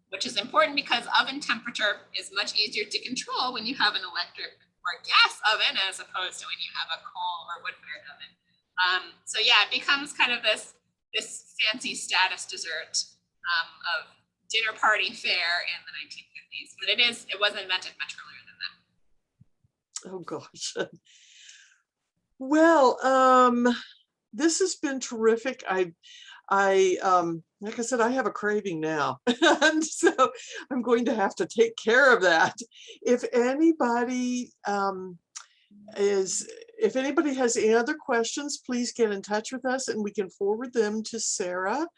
B: which is important because oven temperature is much easier to control when you have an electric or gas oven as opposed to when you have a coal or wood-fired oven. So yeah, it becomes kind of this fancy status dessert of dinner party fare in the 1950s, but it wasn't invented much earlier than that.
A: Oh gosh. Well, this has been terrific. I like I said, I have a craving now, and so I'm going to have to take care of that. If anybody if anybody has any other questions, please get in touch with us, and we can forward them to Sarah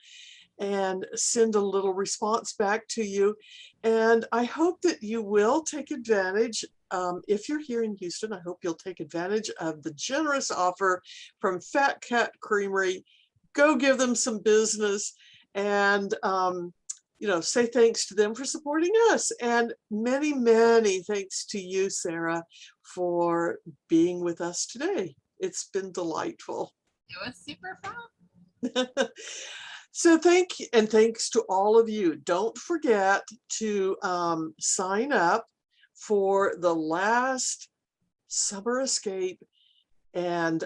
A: and send a little response back to you. And I hope that you will take advantage. If you're here in Houston, I hope you'll take advantage of the generous offer from Fat Cat Creamery. Go give them some business, and say thanks to them for supporting us. And many, many thanks to you, Sarah, for being with us today. It's been delightful.
B: It was super fun.
A: So thanks to all of you. Don't forget to sign up for the last summer escape and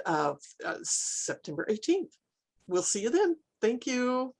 A: September 18th. We'll see you then. Thank you.